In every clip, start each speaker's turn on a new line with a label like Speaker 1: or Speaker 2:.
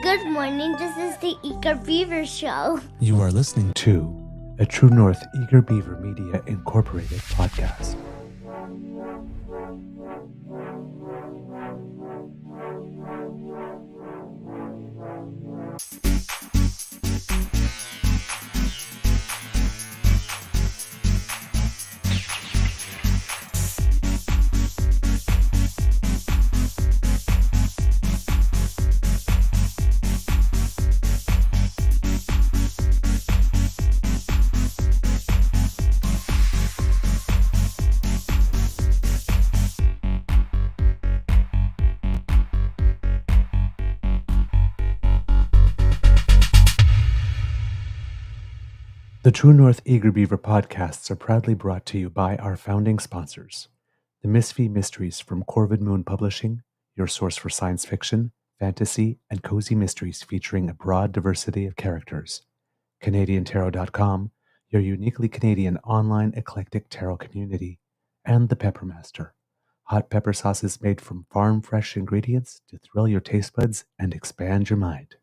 Speaker 1: Good morning, this is the Eager Beaver Show.
Speaker 2: You are listening to a True North Eager Beaver Media Incorporated podcast. The True North Eager Beaver podcasts are proudly brought to you by our founding sponsors, the Misfit Mysteries from Corvid Moon Publishing, your source for science fiction, fantasy, and cozy mysteries featuring a broad diversity of characters, CanadianTarot.com, your uniquely Canadian online eclectic tarot community, and the Peppermaster, hot pepper sauces made from farm-fresh ingredients to thrill your taste buds and expand your mind.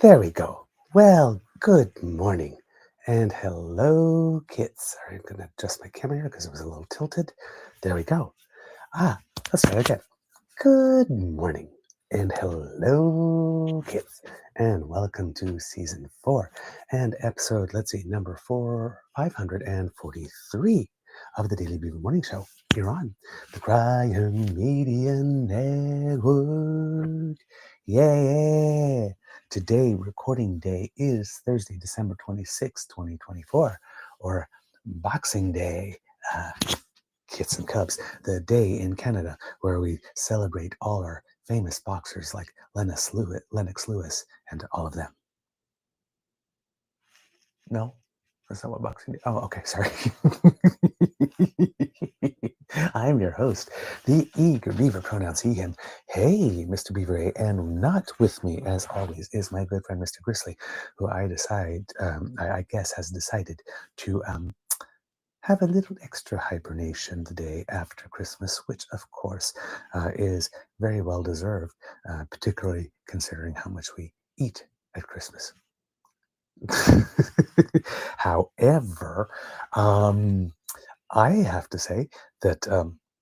Speaker 2: There we go. Well, good morning. And hello, kids. I'm going to adjust my camera here because it was a little tilted. There we go. Let's try it again. Good morning. And hello, kids. And welcome to season 4 and episode, number 543 of the Daily Beaver Morning Show here on the Cryon Media Network. Yeah. Today, recording day is Thursday, December 26, 2024, or Boxing Day. Kits and Kubs, the day in Canada where we celebrate all our famous boxers like Lennox Lewis, and all of them. No, that's not what Boxing Day. Oh, okay, sorry. I'm your host, the Eager Beaver, pronouns he, him. Hey, Mr. Beaver A, and not with me, as always, is my good friend, Mr. Grizzly, who I guess has decided to have a little extra hibernation the day after Christmas, which of course is very well deserved, particularly considering how much we eat at Christmas. However, I have to say that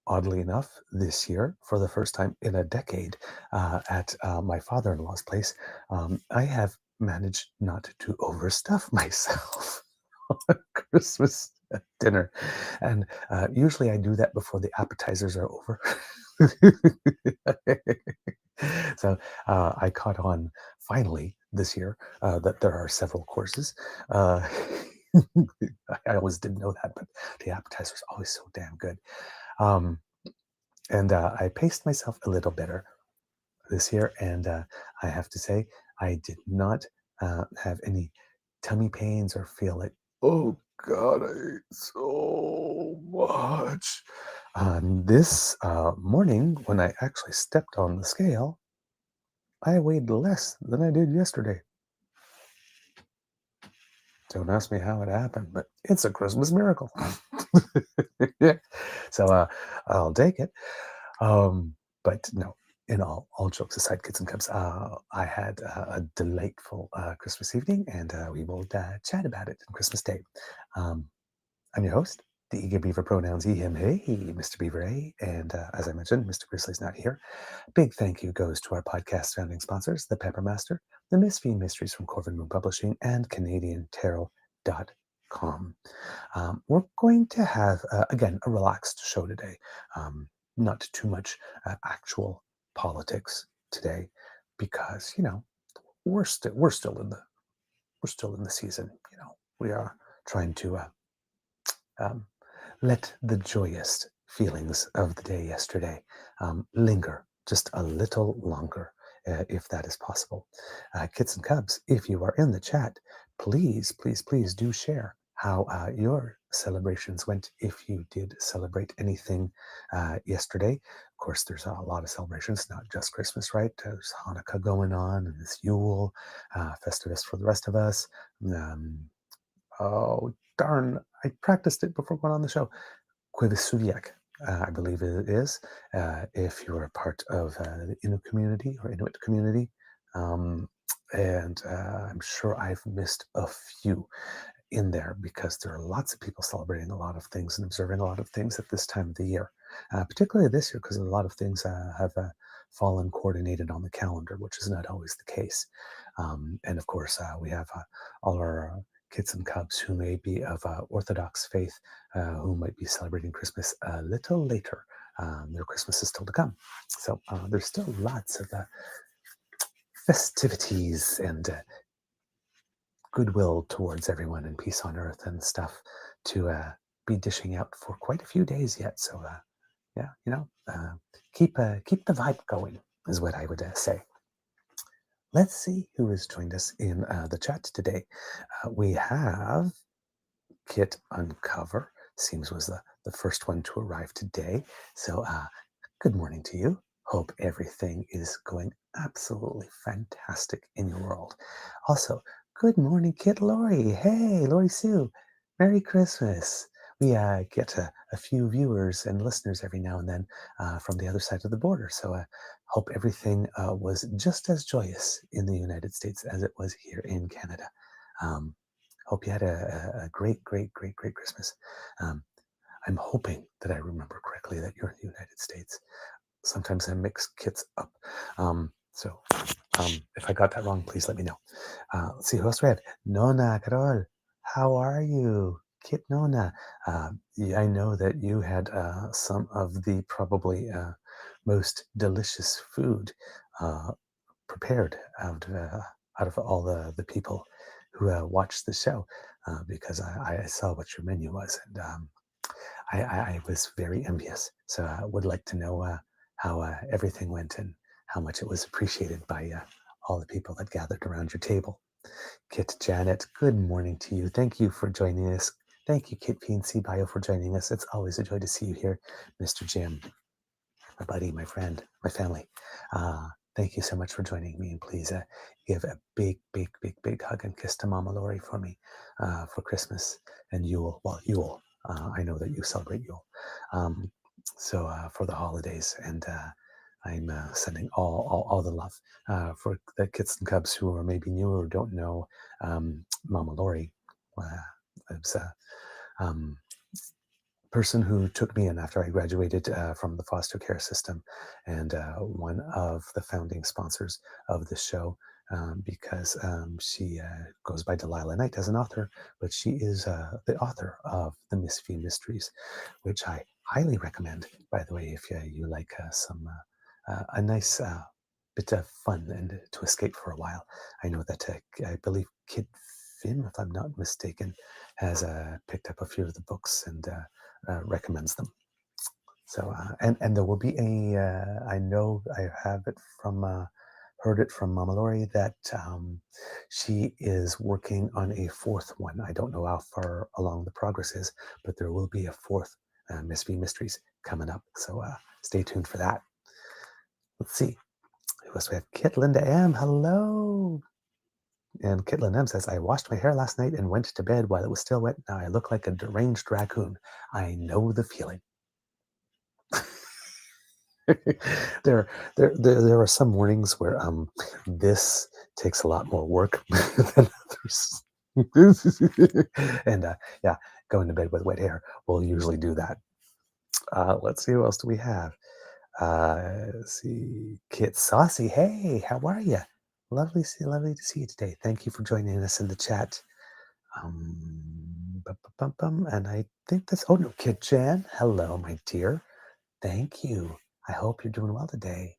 Speaker 2: oddly enough, this year, for the first time in a decade, at my father-in-law's place, I have managed not to overstuff myself on Christmas dinner. And usually I do that before the appetizers are over. So I caught on finally this year that there are several courses. I always didn't know that, but the appetizer is always so damn good. And I paced myself a little better this year, and I have to say, I did not have any tummy pains or feel like, oh God, I ate so much. This morning, when I actually stepped on the scale, I weighed less than I did yesterday. Don't ask me how it happened, but it's a Christmas miracle. So I'll take it. But no, in all jokes aside, kids and cubs, I had a delightful Christmas evening, and we will chat about it on Christmas Day. I'm your host, the Eager Beaver, pronouns he, him, hey, Mr. Beaver A. And as I mentioned, Mr. Grizzly's not here. Big thank you goes to our podcast founding sponsors, the Peppermaster, the Misfit Mysteries from Corvid Moon Publishing, and CanadianTarot.com. We're going to have, again, a relaxed show today. Not too much actual politics today, because we're still in the season. We are trying to let the joyous feelings of the day yesterday linger just a little longer, if that is possible. Kits and Cubs, if you are in the chat, please, please, please do share how your celebrations went, if you did celebrate anything yesterday. Of course, there's a lot of celebrations, not just Christmas, right? There's Hanukkah going on, and this Yule, Festivus for the rest of us. Um, oh, darn, I practiced it before going on the show. Quivisuviak, I believe it is, if you're a part of the Inuit community or Inuit community. Um, and I'm sure I've missed a few in there because there are lots of people celebrating a lot of things and observing a lot of things at this time of the year, particularly this year because a lot of things have fallen coordinated on the calendar, which is not always the case. And of course, we have all our kids and cubs who may be of Orthodox faith, who might be celebrating Christmas a little later. Their Christmas is still to come. So there's still lots of festivities and goodwill towards everyone and peace on earth and stuff to be dishing out for quite a few days yet. So yeah, keep the vibe going is what I would say. Let's see who has joined us in the chat today. We have Kit Uncover. Seems was the first one to arrive today. So good morning to you. Hope everything is going absolutely fantastic in your world. Also, good morning, Kit Lori. Hey, Lori Sue. Merry Christmas. We get a few viewers and listeners every now and then from the other side of the border. So hope everything was just as joyous in the United States as it was here in Canada. Um, Hope you had a great, great, great, great Christmas. Um, I'm hoping that I remember correctly that you're in the United States. Sometimes I mix kits up. So if I got that wrong, please let me know. Let's see who else we had. Nona, Carol, how are you? Kit Nona. Yeah, I know that you had some of the probably most delicious food prepared out of all the people who watched the show, because I saw what your menu was, and I was very envious. So I would like to know how everything went and how much it was appreciated by all the people that gathered around your table. Kit Janet, good morning to you. Thank you for joining us. Thank you, Kit PNC Bio, for joining us. It's always a joy to see you here, Mr. Jim, my buddy, my friend, my family. Thank you so much for joining me, and please give a big, big, big, big hug and kiss to Mama Lori for me for Christmas and Yule. Well, Yule. I know that you celebrate Yule. So for the holidays, and I'm sending all the love for the kids and cubs who are maybe newer or don't know Mama Lori. It's person who took me in after I graduated from the foster care system, and one of the founding sponsors of the show, because she goes by Delilah Knight as an author, but she is the author of the Messieurs Mysteries, which I highly recommend, by the way, if you like a nice bit of fun and to escape for a while. I know that I believe Kid Finn, if I'm not mistaken, has picked up a few of the books and recommends them. So and there will be I know I have it from heard it from Mama Lori that she is working on a fourth one. I don't know how far along the progress is, but there will be a fourth Miss V Mysteries coming up. So stay tuned for that. Let's see. Who else we have? Kit Linda M. Hello. And Kitlin M says, I washed my hair last night and went to bed while it was still wet. Now I look like a deranged raccoon. I know the feeling. there are some mornings where this takes a lot more work than others. And yeah, going to bed with wet hair will usually do that. Let's see, who else do we have? Let's see, Kit Saucy. Hey, how are you? Lovely to see you today. Thank you for joining us in the chat. And I think that's, oh no, Kit Jan. Hello, my dear. Thank you. I hope you're doing well today.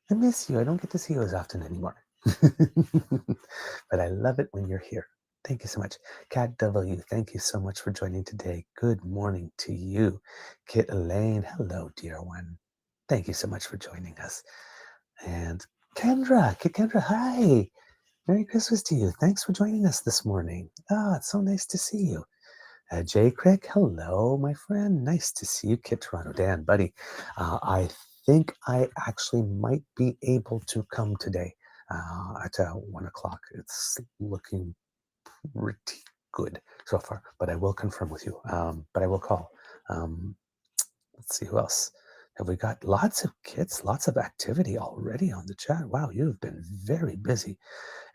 Speaker 2: I miss you. I don't get to see you as often anymore. But I love it when you're here. Thank you so much. Cat W, thank you so much for joining today. Good morning to you. Kit Elaine, hello, dear one. Thank you so much for joining us. And Kendra, hi. Merry Christmas to you. Thanks for joining us this morning. It's so nice to see you. Jay Crick, hello, my friend. Nice to see you. Kit Toronto, Dan, buddy. I think I actually might be able to come today at 1 o'clock. It's looking pretty good so far, but I will confirm with you. But I will call. Um, let's see who else. Have we got lots of kits, lots of activity already on the chat? Wow, you've been very busy.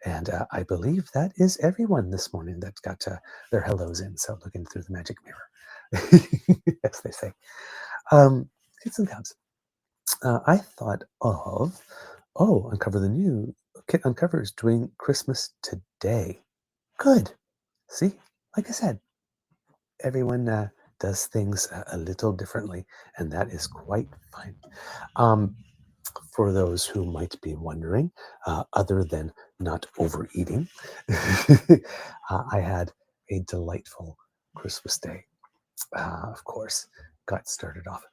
Speaker 2: And I believe that is everyone this morning that got their hellos in. So looking through the magic mirror, as they say. Kids and Cubs. I thought of, Uncover the New. Kit Uncover is doing Christmas today. Good. See, like I said, everyone does things a little differently, and that is quite fine. Um, for those who might be wondering, other than not overeating, I had a delightful Christmas day. Of course, got started off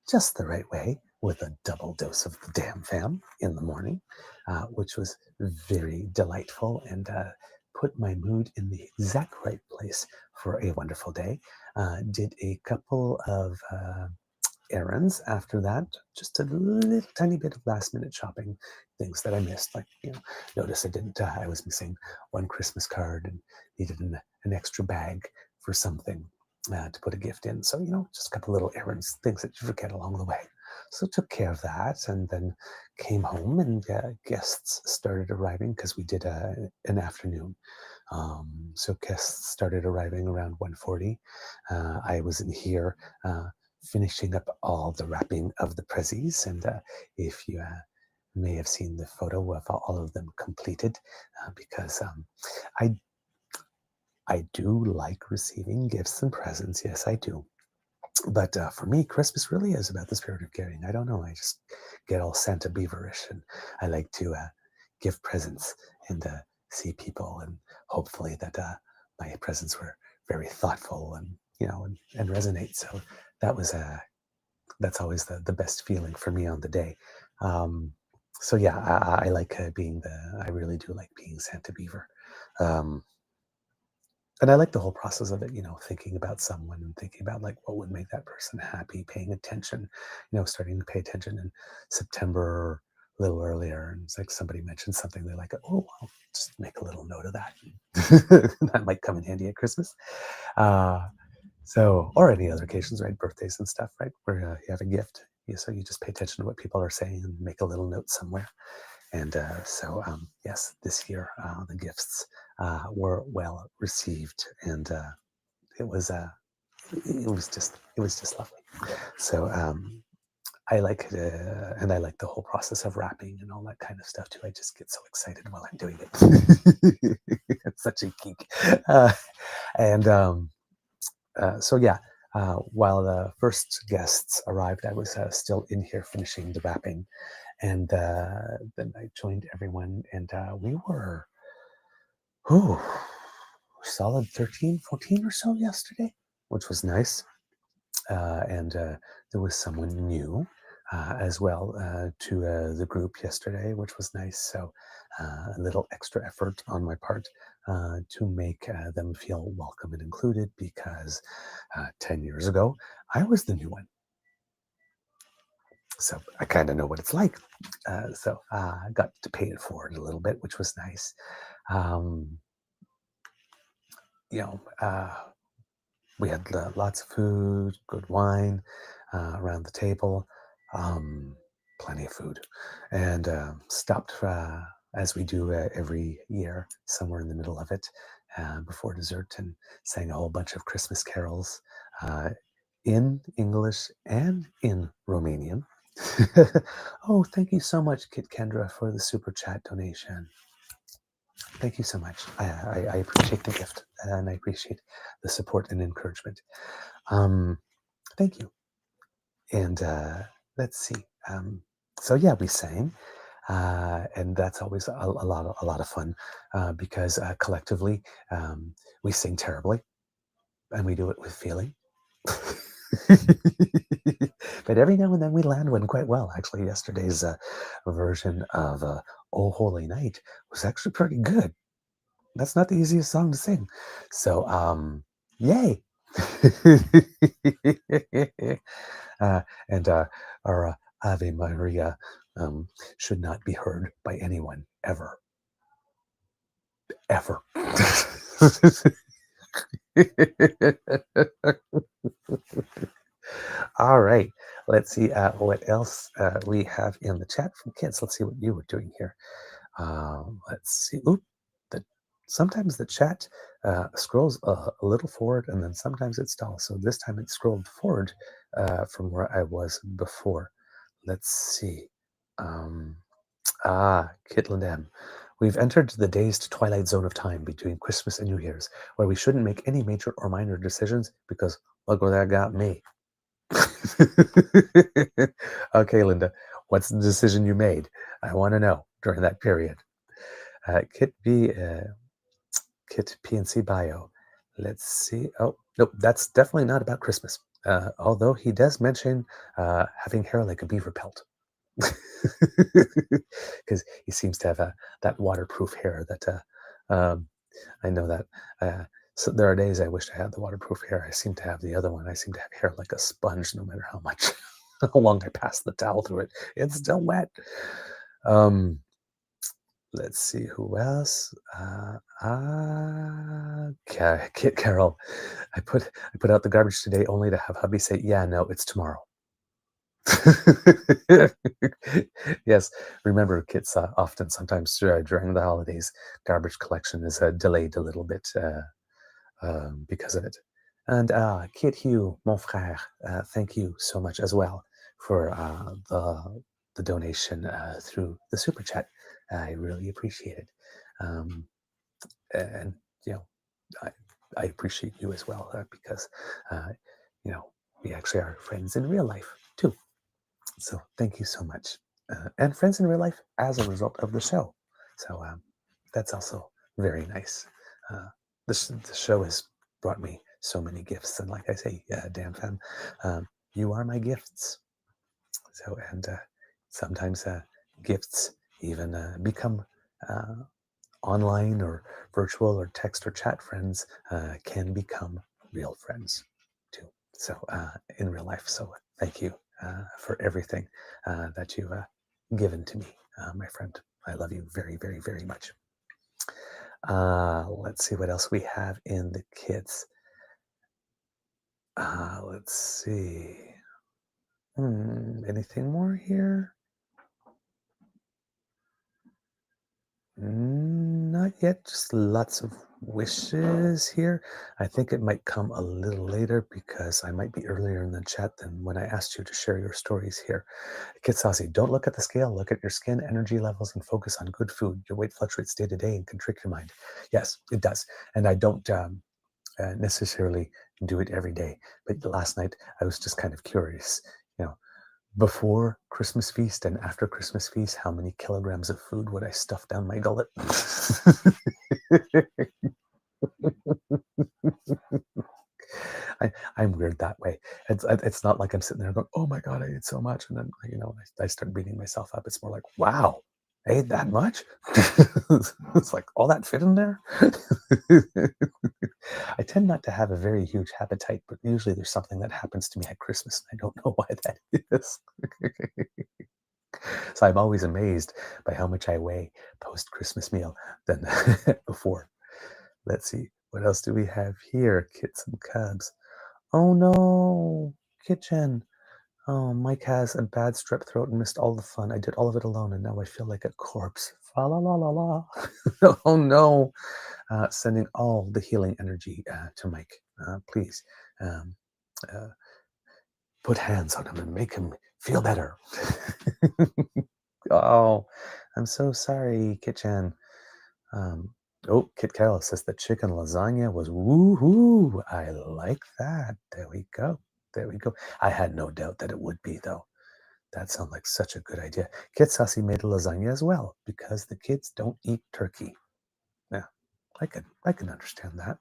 Speaker 2: just the right way with a double dose of the Damn Fam in the morning, which was very delightful and put my mood in the exact right place for a wonderful day. Did a couple of errands after that, just a little tiny bit of last minute shopping, things that I missed. Like, notice I didn't, I was missing one Christmas card and needed an extra bag for something to put a gift in. So, just a couple little errands, things that you forget along the way. So took care of that and then came home and guests started arriving because we did an afternoon. So guests started arriving around 1:40. I was in here finishing up all the wrapping of the prezzies. And if you may have seen the photo of all of them completed, because I I do like receiving gifts and presents. Yes, I do. But for me, Christmas really is about the spirit of giving. I don't know. I just get all Santa Beaverish, and I like to give presents and see people, and hopefully that my presents were very thoughtful and and resonate. So that was that's always the best feeling for me on the day. Um, so yeah, I like being I really do like being Santa Beaver. Um, and I like the whole process of it, thinking about someone and thinking about like what would make that person happy, paying attention, starting to pay attention in September or a little earlier. And it's like somebody mentioned something, they're like, oh, I'll just make a little note of that. That might come in handy at Christmas. Uh, or any other occasions, right? Birthdays and stuff, right? Where you have a gift. So you just pay attention to what people are saying and make a little note somewhere. And yes, this year the gifts were well received, and it was it was just lovely. So I like it, and I like the whole process of wrapping and all that kind of stuff too. I just get so excited while I'm doing it. It's such a geek, and so yeah. While the first guests arrived, I was still in here finishing the wrapping, and then I joined everyone, and we were solid 13, 14 or so yesterday, which was nice. And there was someone new as well to the group yesterday, which was nice. So a little extra effort on my part to make them feel welcome and included, because 10 years ago, I was the new one. So I kind of know what it's like. So I got to pay it forward a little bit, which was nice. Um, you know, we had lots of food, good wine around the table, plenty of food, and stopped as we do every year, somewhere in the middle of it, before dessert, and sang a whole bunch of Christmas carols in English and in Romanian. Oh, thank you so much, Kit Kendra, for the super chat donation. Thank you so much. I appreciate the gift, and I appreciate the support and encouragement. Thank you. And let's see. So yeah, we sang, and that's always a lot of fun because collectively we sing terribly, and we do it with feeling. But every now and then we land one quite well. Actually, yesterday's version of "Oh Holy Night" was actually pretty good. That's not the easiest song to sing. So, yay! And our Ave Maria should not be heard by anyone ever, ever. All right. Let's see what else we have in the chat from kids. Let's see what you were doing here. Let's see. Oop, the, sometimes the chat scrolls a little forward and then sometimes it stalls. So this time it scrolled forward from where I was before. Let's see. Um, Kitland M. We've entered the dazed twilight zone of time between Christmas and New Year's, where we shouldn't make any major or minor decisions because look where that got me. Okay, Linda, what's the decision you made? I want to know during that period. Kit B, Kit PNC bio. Let's see. Oh, nope, that's definitely not about Christmas. Although he does mention having hair like a beaver pelt. Because he seems to have that waterproof hair that I know that. So there are days I wish I had the waterproof hair. I seem to have the other one. I seem to have hair like a sponge, no matter how much, how long I pass the towel through it. It's still wet. Let's see who else. Kit Carol. I put out the garbage today only to have hubby say, "Yeah, no, it's tomorrow." Yes, remember, kids often sometimes during the holidays, garbage collection is delayed a little bit because of it. And Kit Hugh, mon frère, thank you so much as well for the donation through the super chat. I really appreciate it. And you know, I appreciate you as well because you know, we actually are friends in real life too. So thank you so much. And friends in real life as a result of the show. So that's also very nice. The show has brought me so many gifts. And like I say, Dan Fam, you are my gifts. So, and sometimes gifts even become online or virtual or text or chat friends can become real friends too. So in real life. So thank you for everything that you've given to me, my friend. I love you very, very, very much. Let's see what else we have in the kids. Let's see. Anything more here? Not yet, just lots of wishes here. I think it might come a little later because I might be earlier in the chat than when I asked you to share your stories here. Kid Saucy, don't look at the scale, look at your skin, energy levels, and focus on good food. Your weight fluctuates day to day and can trick your mind. Yes, it does. And I don't necessarily do it every day. But last night, I was just kind of curious, you know, before Christmas feast and after Christmas feast, how many kilograms of food would I stuff down my gullet? I'm weird that way. It's not like I'm sitting there going, "Oh my god, I ate so much," and then I start beating myself up. It's more like, "Wow, I ate that much." It's like all that fit in there. I tend not to have a very huge appetite, but usually there's something that happens to me at Christmas, and I don't know why that is. So I'm always amazed by how much I weigh post Christmas meal than before. Let's see. What else do we have here? Kits and Cubs. Oh no, kitchen. Oh, Mike has a bad strep throat and missed all the fun. I did all of it alone and now I feel like a corpse. Fa la la la la. Oh no. Sending all the healing energy to Mike. Please um, uh, put hands on him and make him feel better. Oh, I'm so sorry, Kitchen. Kit Carroll says the chicken lasagna was woohoo. I like that. There we go. There we go. I had no doubt that it would be, though. That sounds like such a good idea. Kit Sassy made a lasagna as well because the kids don't eat turkey. Yeah, I can understand that.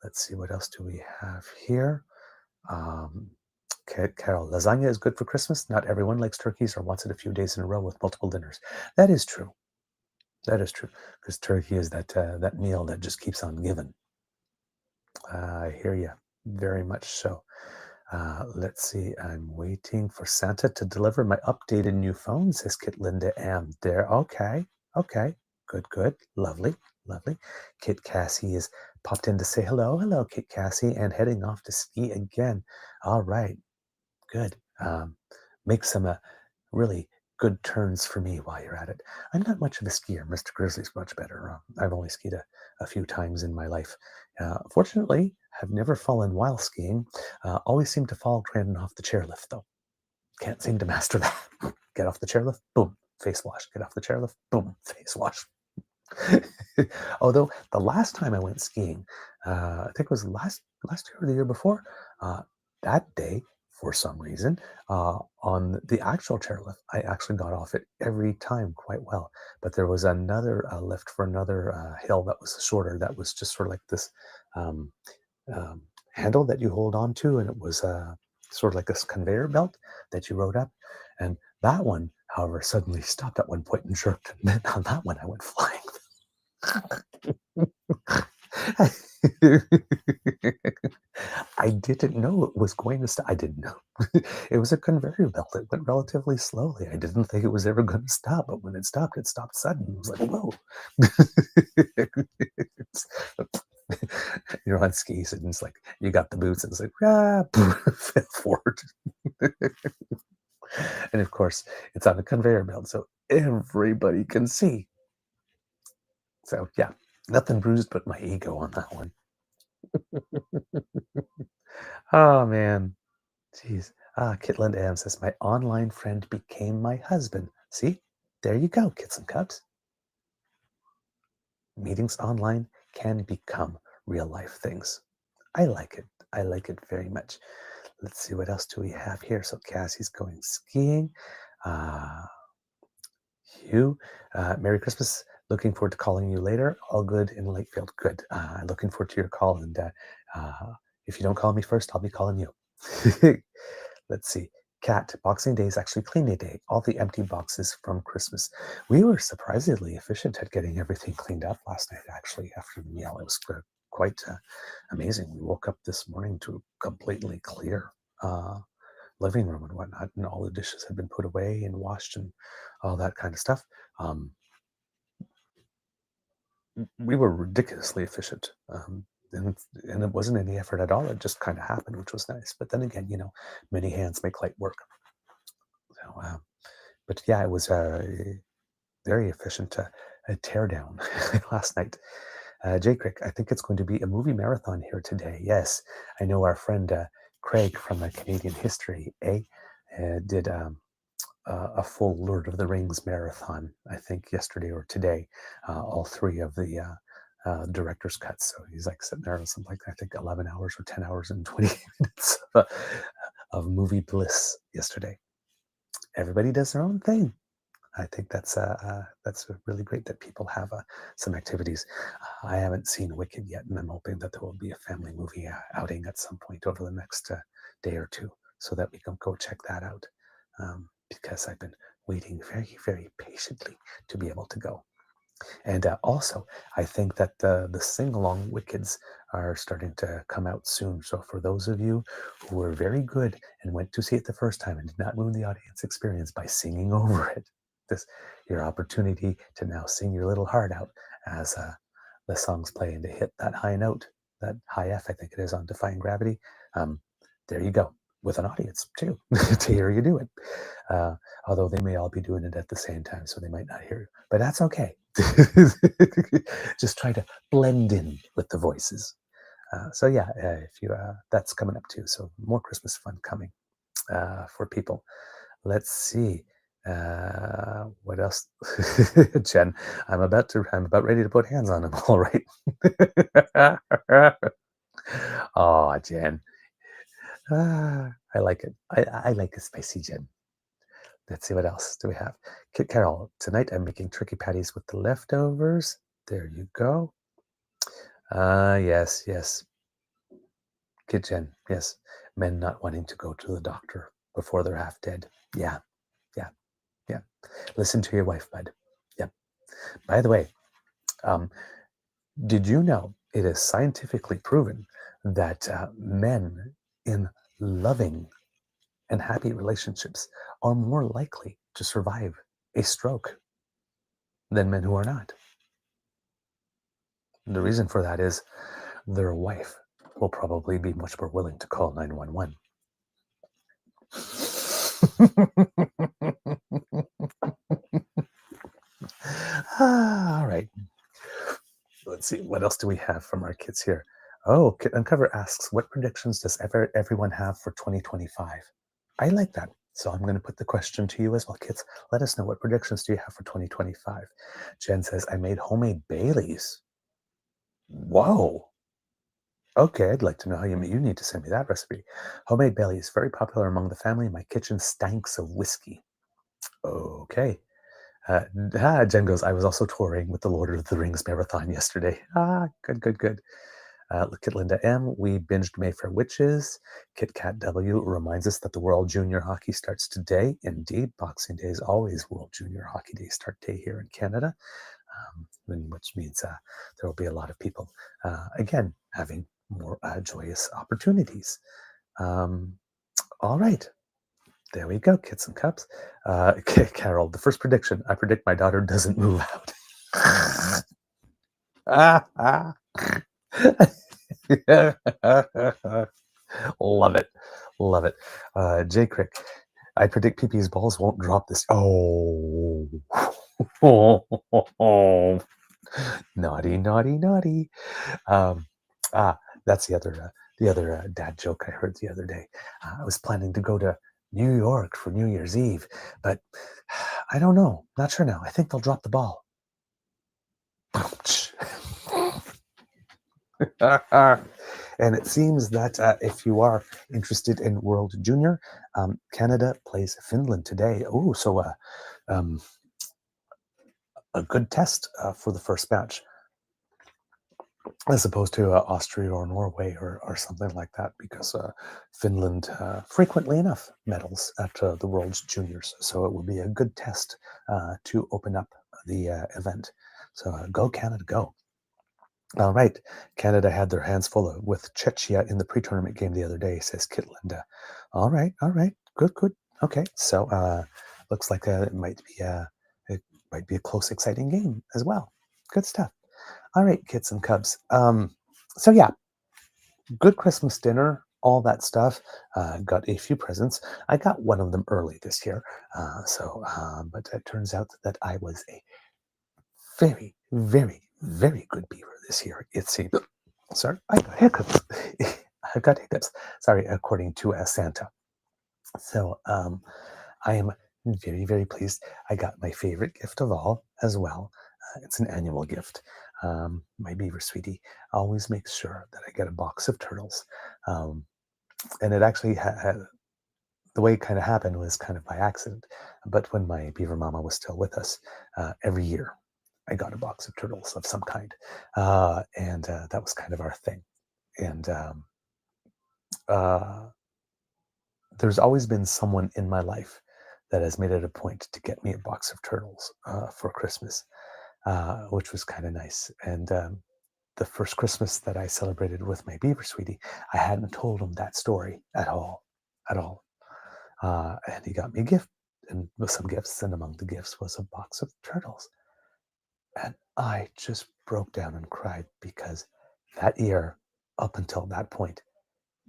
Speaker 2: Let's see what else do we have here. Carol, lasagna is good for Christmas. Not everyone likes turkeys or wants it a few days in a row with multiple dinners. That is true. That is true. Because turkey is that meal that just keeps on giving. I hear you very much so. Let's see. I'm waiting for Santa to deliver my updated new phone, says Kit Linda M. There. Okay. Okay. Good, good. Lovely. Lovely. Kit Cassie is popped in to say hello. Hello, Kit Cassie, and heading off to ski again. All right. Good. Make some really good turns for me while you're at it. I'm not much of a skier. Mr. Grizzly's much better. I've only skied a few times in my life. Fortunately, I've never fallen while skiing. Always seem to fall landing off the chairlift, though. Can't seem to master that. Get off the chairlift, boom, face wash. Get off the chairlift, boom, face wash. Although the last time I went skiing, I think it was last year or the year before, that day, for some reason, on the actual chairlift, I actually got off it every time quite well. But there was another lift for another hill that was shorter, that was just sort of like this um, um, handle that you hold on to, and it was sort of like this conveyor belt that you rode up. And that one, however, suddenly stopped at one point and jerked. And then on that one, I went flying. I didn't know it was going to stop. I didn't know. It was a conveyor belt. It went relatively slowly. I didn't think it was ever going to stop, but when it stopped suddenly. It was like, whoa. You're on skis and it's like, you got the boots and it's like, fell forward. And of course, it's on a conveyor belt, so everybody can see. So yeah, nothing bruised but my ego on that one. Oh man, jeez. Kitland M says my online friend became my husband. See, there you go, kits and cubs. Meetings online can become real life things. I like it. I like it very much. Let's see, what else do we have here? So Cassie's going skiing. Uh, Hugh, Merry Christmas. Looking forward to calling you later. All good in Lakefield. Good. Looking forward to your call. And if you don't call me first, I'll be calling you. Let's see. Cat, Boxing Day is actually cleaning day. All the empty boxes from Christmas. We were surprisingly efficient at getting everything cleaned up last night, actually, after the meal. It was quite amazing. We woke up this morning to a completely clear living room and whatnot, and all the dishes had been put away and washed and all that kind of stuff. Um, we were ridiculously efficient. And it wasn't any effort at all. It just kind of happened, which was nice. But then again, many hands make light work. So, but yeah, it was very efficient tear down last night. Jay Crick, I think it's going to be a movie marathon here today. Yes, I know our friend Craig from Canadian History did a full Lord of the Rings marathon, I think yesterday or today, all three of the director's cuts. So he's like sitting there with something like, I think 11 hours or 10 hours and 20 minutes of movie bliss yesterday. Everybody does their own thing. I think that's really great that people have some activities. I haven't seen Wicked yet, and I'm hoping that there will be a family movie outing at some point over the next day or two, so that we can go check that out. Because I've been waiting very, very patiently to be able to go. And also, I think that the sing-along Wickeds are starting to come out soon. So for those of you who were very good and went to see it the first time and did not ruin the audience experience by singing over it, this your opportunity to now sing your little heart out as the songs play and to hit that high note, that high F, I think it is, on Defying Gravity. There you go, with an audience too, to hear you do it. Although they may all be doing it at the same time, so they might not hear you, but that's okay. Just try to blend in with the voices. So yeah, if you that's coming up too. So more Christmas fun coming for people. Let's see. What else? Jen, I'm about ready to put hands on him. All right. Oh, Jen. I like it. I like a spicy Jen. Let's see, what else do we have? Kit Carol, tonight I'm making turkey patties with the leftovers. There you go. Yes. Kit Jen, yes. Men not wanting to go to the doctor before they're half dead. Yeah, yeah, yeah. Listen to your wife, bud. Yep. By the way, did you know it is scientifically proven that men in loving and happy relationships are more likely to survive a stroke than men who are not? The reason for that is their wife will probably be much more willing to call 911. All right. Let's see. What else do we have from our kids here? Oh, Kit Uncover asks, what predictions does everyone have for 2025? I like that. So I'm going to put the question to you as well, kids. Let us know, what predictions do you have for 2025? Jen says, I made homemade Baileys. Whoa. Okay, I'd like to know how you need to send me that recipe. Homemade Baileys, very popular among the family. My kitchen stanks of whiskey. Okay. Jen goes, I was also touring with the Lord of the Rings marathon yesterday. Good, good, good. Look at Linda M. We binged Mayfair Witches. Kit Kat W reminds us that the World Junior Hockey starts today. Indeed, Boxing Day is always World Junior Hockey Day start day here in Canada, which means there will be a lot of people, again, having more joyous opportunities. All right. There we go, Kits and Cups. Carol, the first prediction. I predict my daughter doesn't move out. Love it. Love it. J. Crick, I predict PP's balls won't drop this. Oh. Naughty, naughty, naughty. That's the other dad joke I heard the other day. I was planning to go to New York for New Year's Eve, but I don't know. Not sure now. I think they'll drop the ball. And it seems that if you are interested in World Junior, Canada plays Finland today. Oh, so a good test for the first match, as opposed to Austria or Norway or something like that, because Finland frequently enough medals at the World's Juniors. So it will be a good test to open up the event. So go Canada, go. All right. Canada had their hands full with Czechia in the pre-tournament game the other day, says Kit Linda. All right. All right. Good, good. Okay. So looks like it might be a close, exciting game as well. Good stuff. All right, Kits and Cubs. So yeah, good Christmas dinner, all that stuff. Got a few presents. I got one of them early this year. But it turns out that I was a very, very, very good beaver this year. It seems. Sorry, I got hiccups. I got hiccups. Sorry, according to Santa. So I am very, very pleased. I got my favorite gift of all as well. It's an annual gift. My beaver sweetie always makes sure that I get a box of turtles. And it actually the way it kind of happened was kind of by accident. But when my beaver mama was still with us, every year I got a box of turtles of some kind. And that was kind of our thing. And there's always been someone in my life that has made it a point to get me a box of turtles for Christmas, which was kind of nice. And the first Christmas that I celebrated with my beaver sweetie, I hadn't told him that story at all. And he got me a gift and with some gifts, and among the gifts was a box of turtles. And I just broke down and cried because that year, up until that point,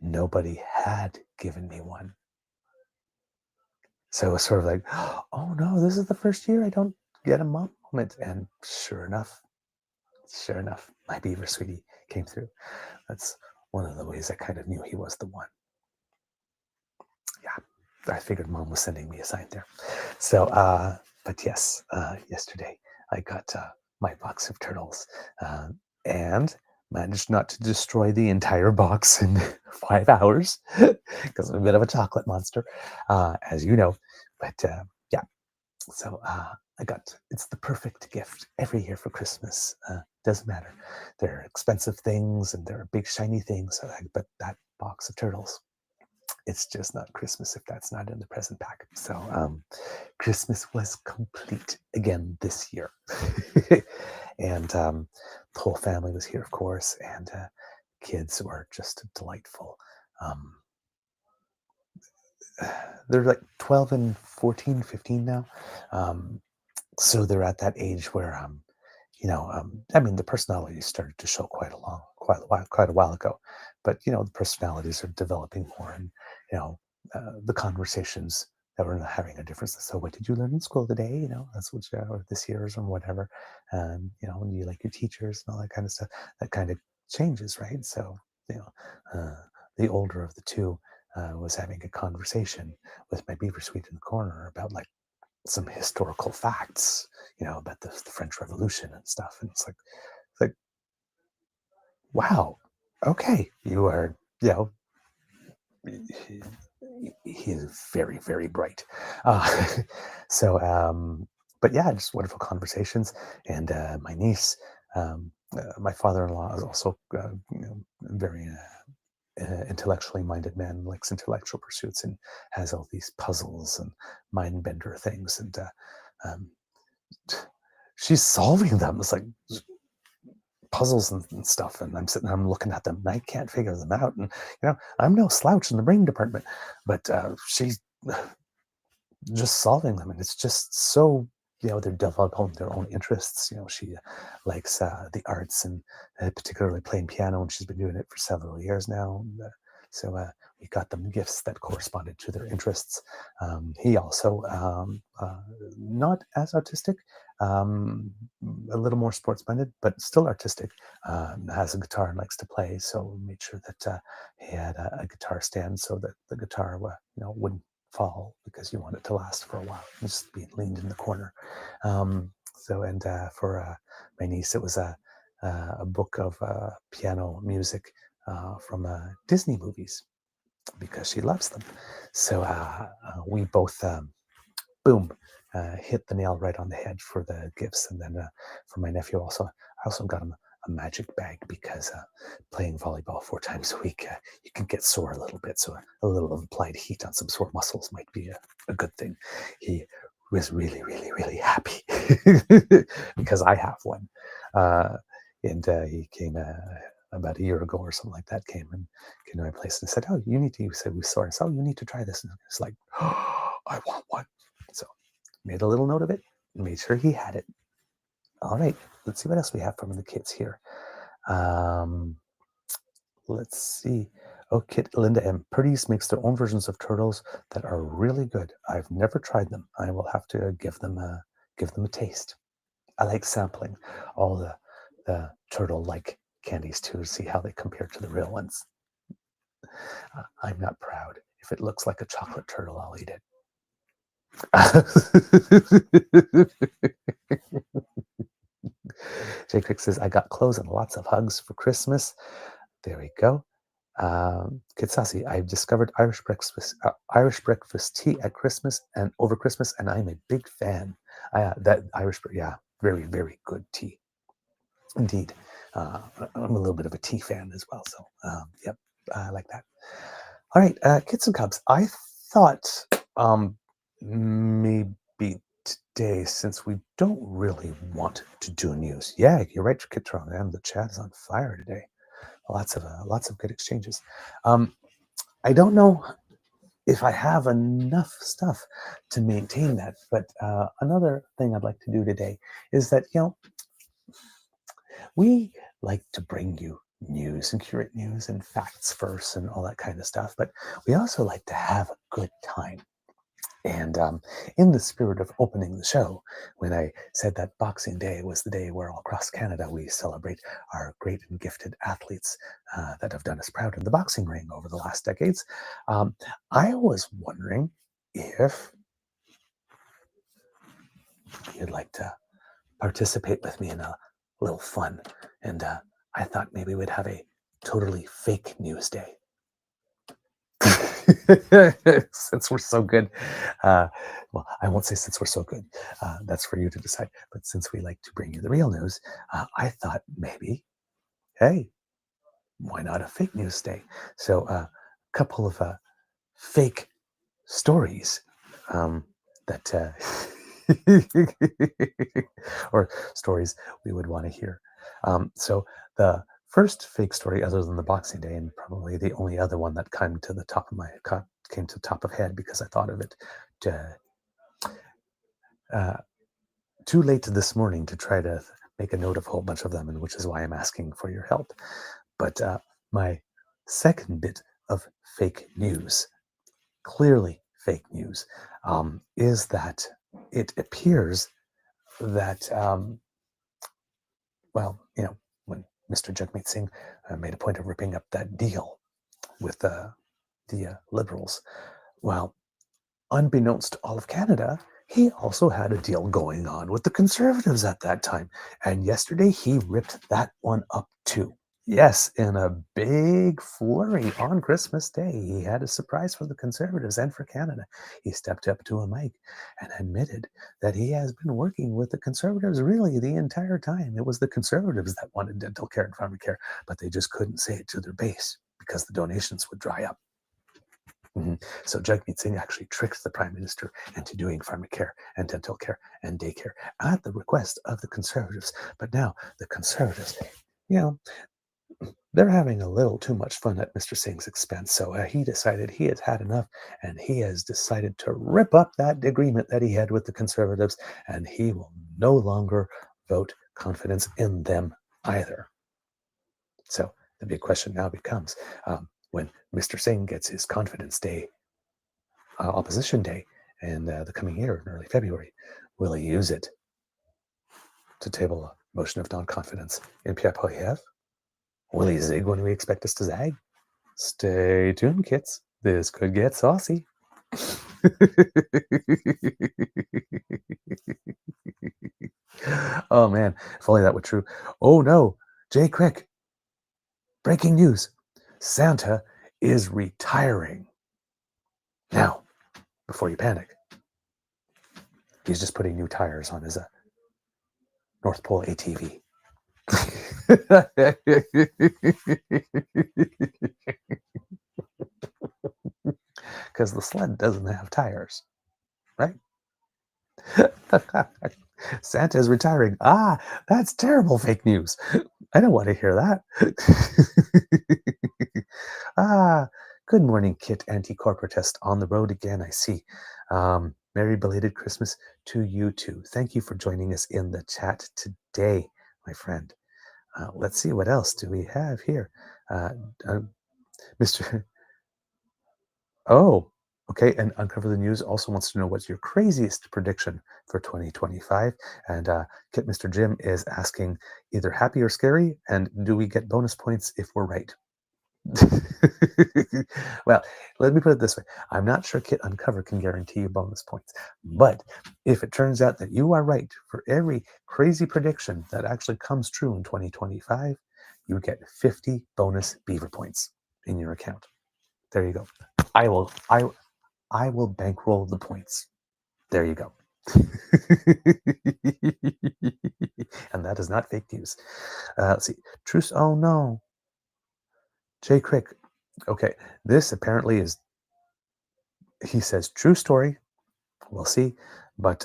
Speaker 2: nobody had given me one. So it was sort of like, oh no, this is the first year I don't get a mom moment. And sure enough, my beaver sweetie came through. That's one of the ways I kind of knew he was the one. Yeah, I figured mom was sending me a sign there. So, but yes, yesterday I got my box of turtles and managed not to destroy the entire box in 5 hours because I'm a bit of a chocolate monster, as you know. But yeah, so it's the perfect gift every year for Christmas. Doesn't matter. There are expensive things and there are big shiny things, but that box of turtles, it's just not Christmas if that's not in the present pack. So Christmas was complete again this year. And the whole family was here, of course, and kids were just delightful. Um, they're like 12 and 14, 15 now. Um, so they're at that age where, I mean, the personalities started to show quite a while ago, but the personalities are developing more, and the conversations that we're having a difference. So, what did you learn in school today? That's what or this year's or whatever, and when you like your teachers and all that kind of stuff, that kind of changes, right? So, you know, uh, the older of the two was having a conversation with my beaver sweet in the corner about like some historical facts, about the French Revolution and stuff. And it's like, wow, okay, you are, he, he is very, very bright. Uh, so, but yeah, just wonderful conversations. And my niece, my father-in-law is also very intellectually minded man, likes intellectual pursuits and has all these puzzles and mind bender things. And um, she's solving them. It's like puzzles and stuff. And I'm sitting there, I'm looking at them and I can't figure them out. And, I'm no slouch in the brain department, but she's just solving them. And it's just so, they're developing their own interests. She likes the arts and particularly playing piano, and she's been doing it for several years now. And, so we got them gifts that corresponded to their interests. He also, not as artistic, a little more sports-minded, but still artistic, has a guitar and likes to play. So we made sure that he had a guitar stand so that the guitar wouldn't fall, because you want it to last for a while, just being leaned in the corner. So, and for my niece, it was a book of piano music from Disney movies, because she loves them. So we both, boom, hit the nail right on the head for the gifts. And then for my nephew also, I also got him a magic bag, because playing volleyball 4 times a week, you can get sore a little bit. So a little of applied heat on some sore muscles might be a good thing. He was really, really, really happy because I have one. And he came about a year ago or something like that, came to my place and said, "Oh, you need to," he said, "we saw it. Oh, you need to try this." And it's like, "Oh, I want one." So made a little note of it, made sure he had it. All right, let's see what else we have from the kids here. Let's see. Oh, Kit, Linda M. Purdy's makes their own versions of turtles that are really good. I've never tried them. I will have to give them a taste. I like sampling all the turtle-like candies too, to see how they compare to the real ones. I'm not proud. If it looks like a chocolate turtle, I'll eat it. Jay Crick says, I got clothes and lots of hugs for Christmas. There we go. Kitsasi, I've discovered Irish breakfast tea at Christmas and over Christmas, and I'm a big fan. That Irish, yeah, very, very good tea. Indeed. I'm a little bit of a tea fan as well. So, yep, I like that. All right, Kids and Cubs, I thought maybe today, since we don't really want to do news. Yeah, you're right, Kitron, and the chat is on fire today. Lots of good exchanges. I don't know if I have enough stuff to maintain that, but another thing I'd like to do today is that we like to bring you news and curate news and facts first and all that kind of stuff, but we also like to have a good time. And in the spirit of opening the show, when I said that Boxing Day was the day where all across Canada we celebrate our great and gifted athletes that have done us proud in the boxing ring over the last decades, I was wondering if you'd like to participate with me in a little fun. And I thought maybe we'd have a totally fake news day. Since we're so good, well, I won't say since we're so good, that's for you to decide, but since we like to bring you the real news, I thought maybe, hey, why not a fake news day? So a couple of fake stories that or stories we would want to hear. So the first fake story, other than the Boxing Day, and probably the only other one that came to the top of came to the top of head because I thought of it uh, too late this morning to try to make a note of a whole bunch of them, and which is why I'm asking for your help. But my second bit of fake news, clearly fake news, is that it appears that, when Mr. Jagmeet Singh made a point of ripping up that deal with the Liberals, well, unbeknownst to all of Canada, he also had a deal going on with the Conservatives at that time. And yesterday he ripped that one up too. Yes, in a big flurry on Christmas Day, he had a surprise for the Conservatives and for Canada. He stepped up to a mic and admitted that he has been working with the Conservatives really the entire time. It was the Conservatives that wanted dental care and pharmacare, but they just couldn't say it to their base because the donations would dry up. So Jagmeet Singh actually tricked the Prime Minister into doing pharmacare and dental care and daycare at the request of the Conservatives. But now the Conservatives, they're having a little too much fun at Mr. Singh's expense. So he decided he has had enough, and he has decided to rip up that agreement that he had with the Conservatives, and he will no longer vote confidence in them either. So the big question now becomes, when Mr. Singh gets his confidence day, opposition day, in the coming year, in early February, will he use it to table a motion of non-confidence in Pierre Poilievre? Will he zig when we expect us to zag? Stay tuned, kids. This could get saucy. Oh man, if only that were true. Oh no, Jay Crick. Breaking news. Santa is retiring. Now, before you panic, he's just putting new tires on his North Pole ATV. Because the sled doesn't have tires, right? Santa is retiring. Ah, that's terrible fake news. I don't want to hear that. Good morning, Kit Anti-Corporatist. On the road again, I see. Merry belated Christmas to you too. Thank you for joining us in the chat today, my friend. Let's see, what else do we have here? Mr. Oh, okay. And Uncover the News also wants to know what's your craziest prediction for 2025. And Mr. Jim is asking either happy or scary, and do we get bonus points if we're right? Well, let me put it this way. I'm not sure Kit Uncover can guarantee you bonus points. But if it turns out that you are right for every crazy prediction that actually comes true in 2025, you get 50 bonus Beaver points in your account. There you go. I will bankroll the points. There you go. And that is not fake news. Let's see. Truce. Oh no. Jay Crick. Okay. This apparently is, he says, true story. We'll see. But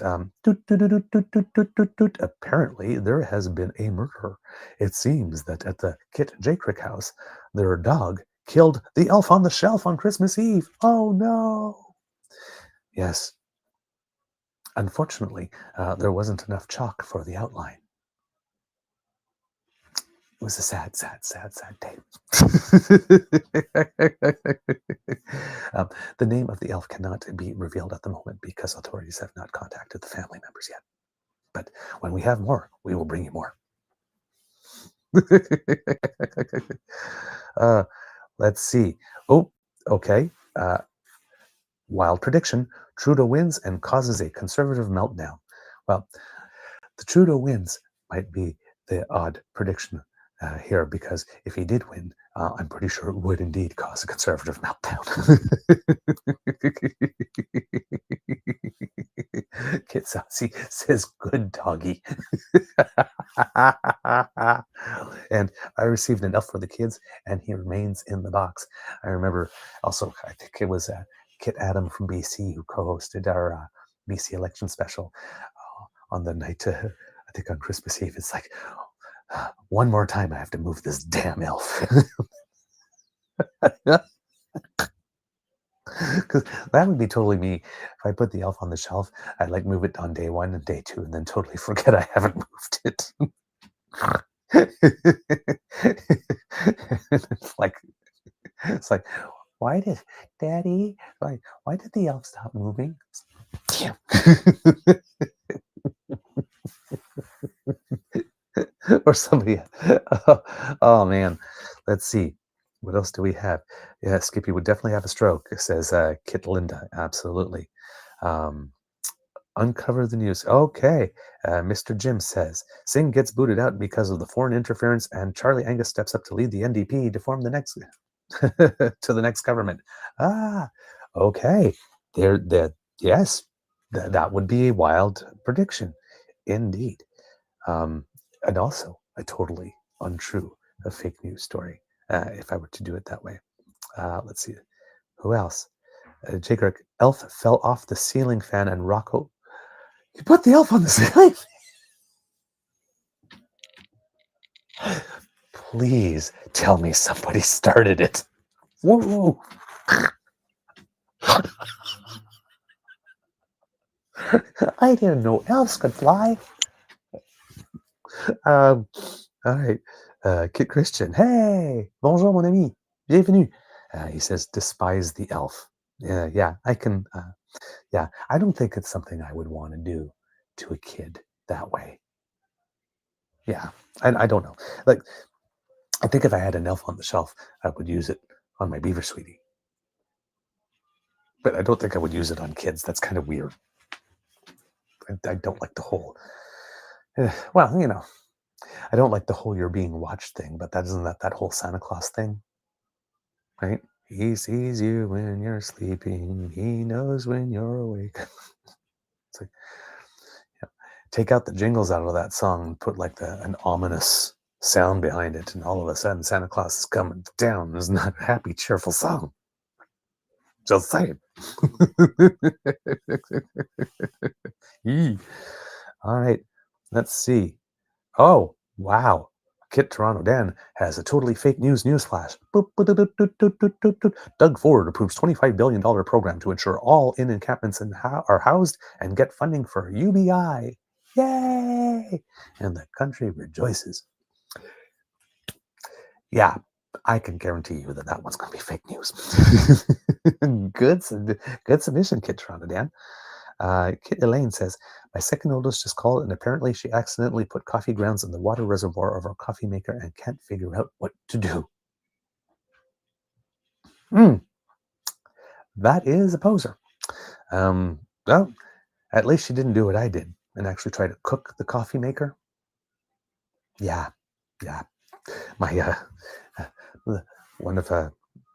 Speaker 2: apparently there has been a murder. It seems that at the Kit J. Crick house, their dog killed the elf on the shelf on Christmas Eve. Oh no. Yes. Unfortunately, there wasn't enough chalk for the outline. It was a sad, sad, sad, sad day. The name of the elf cannot be revealed at the moment because authorities have not contacted the family members yet. But when we have more, we will bring you more. Let's see. Oh, okay. Wild prediction. Trudeau wins and causes a conservative meltdown. Well, the Trudeau wins might be the odd prediction here, because if he did win, I'm pretty sure it would indeed cause a conservative meltdown. Kit Saucy says, good doggy. And I received enough for the kids, and he remains in the box. I remember also, I think it was Kit Adam from BC, who co-hosted our BC election special on the night, I think on Christmas Eve. It's like, one more time I have to move this damn elf. Because that would be totally me. If I put the elf on the shelf, I'd like move it on day 1 and day 2 and then totally forget I haven't moved it. It's like, why did Daddy, why did the elf stop moving? Damn. Or somebody, oh man, let's see, what else do we have? Yeah, Skippy would definitely have a stroke, says Kit Linda. Absolutely. um, Uncover the news. Okay. Mr. Jim says Singh gets booted out because of the foreign interference, and Charlie Angus steps up to lead the NDP to form the next to the next government. Ah, okay. Yes, that would be a wild prediction, indeed. And also a totally untrue, a fake news story, if I were to do it that way. Let's see. Who else? Jake Kirk, elf fell off the ceiling fan and Rocco. You put the elf on the ceiling? Please tell me somebody started it. Whoa. I didn't know elves could fly. All right. Kit Christian. Hey, bonjour, mon ami. Bienvenue. He says, despise the elf. Yeah, I can. Yeah, I don't think it's something I would want to do to a kid that way. Yeah, I don't know. Like, I think if I had an elf on the shelf, I would use it on my beaver sweetie. But I don't think I would use it on kids. That's kind of weird. I don't like the whole, well, I don't like the whole you're being watched thing, but isn't that whole Santa Claus thing, right? He sees you when you're sleeping. He knows when you're awake. It's like, take out the jingles out of that song and put like an ominous sound behind it, and all of a sudden Santa Claus is coming down. It's not a happy, cheerful song. Just saying. All right, let's see. Oh, wow. Kit Toronto Dan has a totally fake news flash. Doug Ford approves $25 billion program to ensure all in encampments are housed and get funding for UBI. Yay! And the country rejoices. Yeah, I can guarantee you that one's going to be fake news. Good submission, Kit Toronto Dan. Kit Elaine says, my second oldest just called, and apparently she accidentally put coffee grounds in the water reservoir of our coffee maker and can't figure out what to do. That is a poser. Well, at least she didn't do what I did and actually try to cook the coffee maker. Yeah. My one of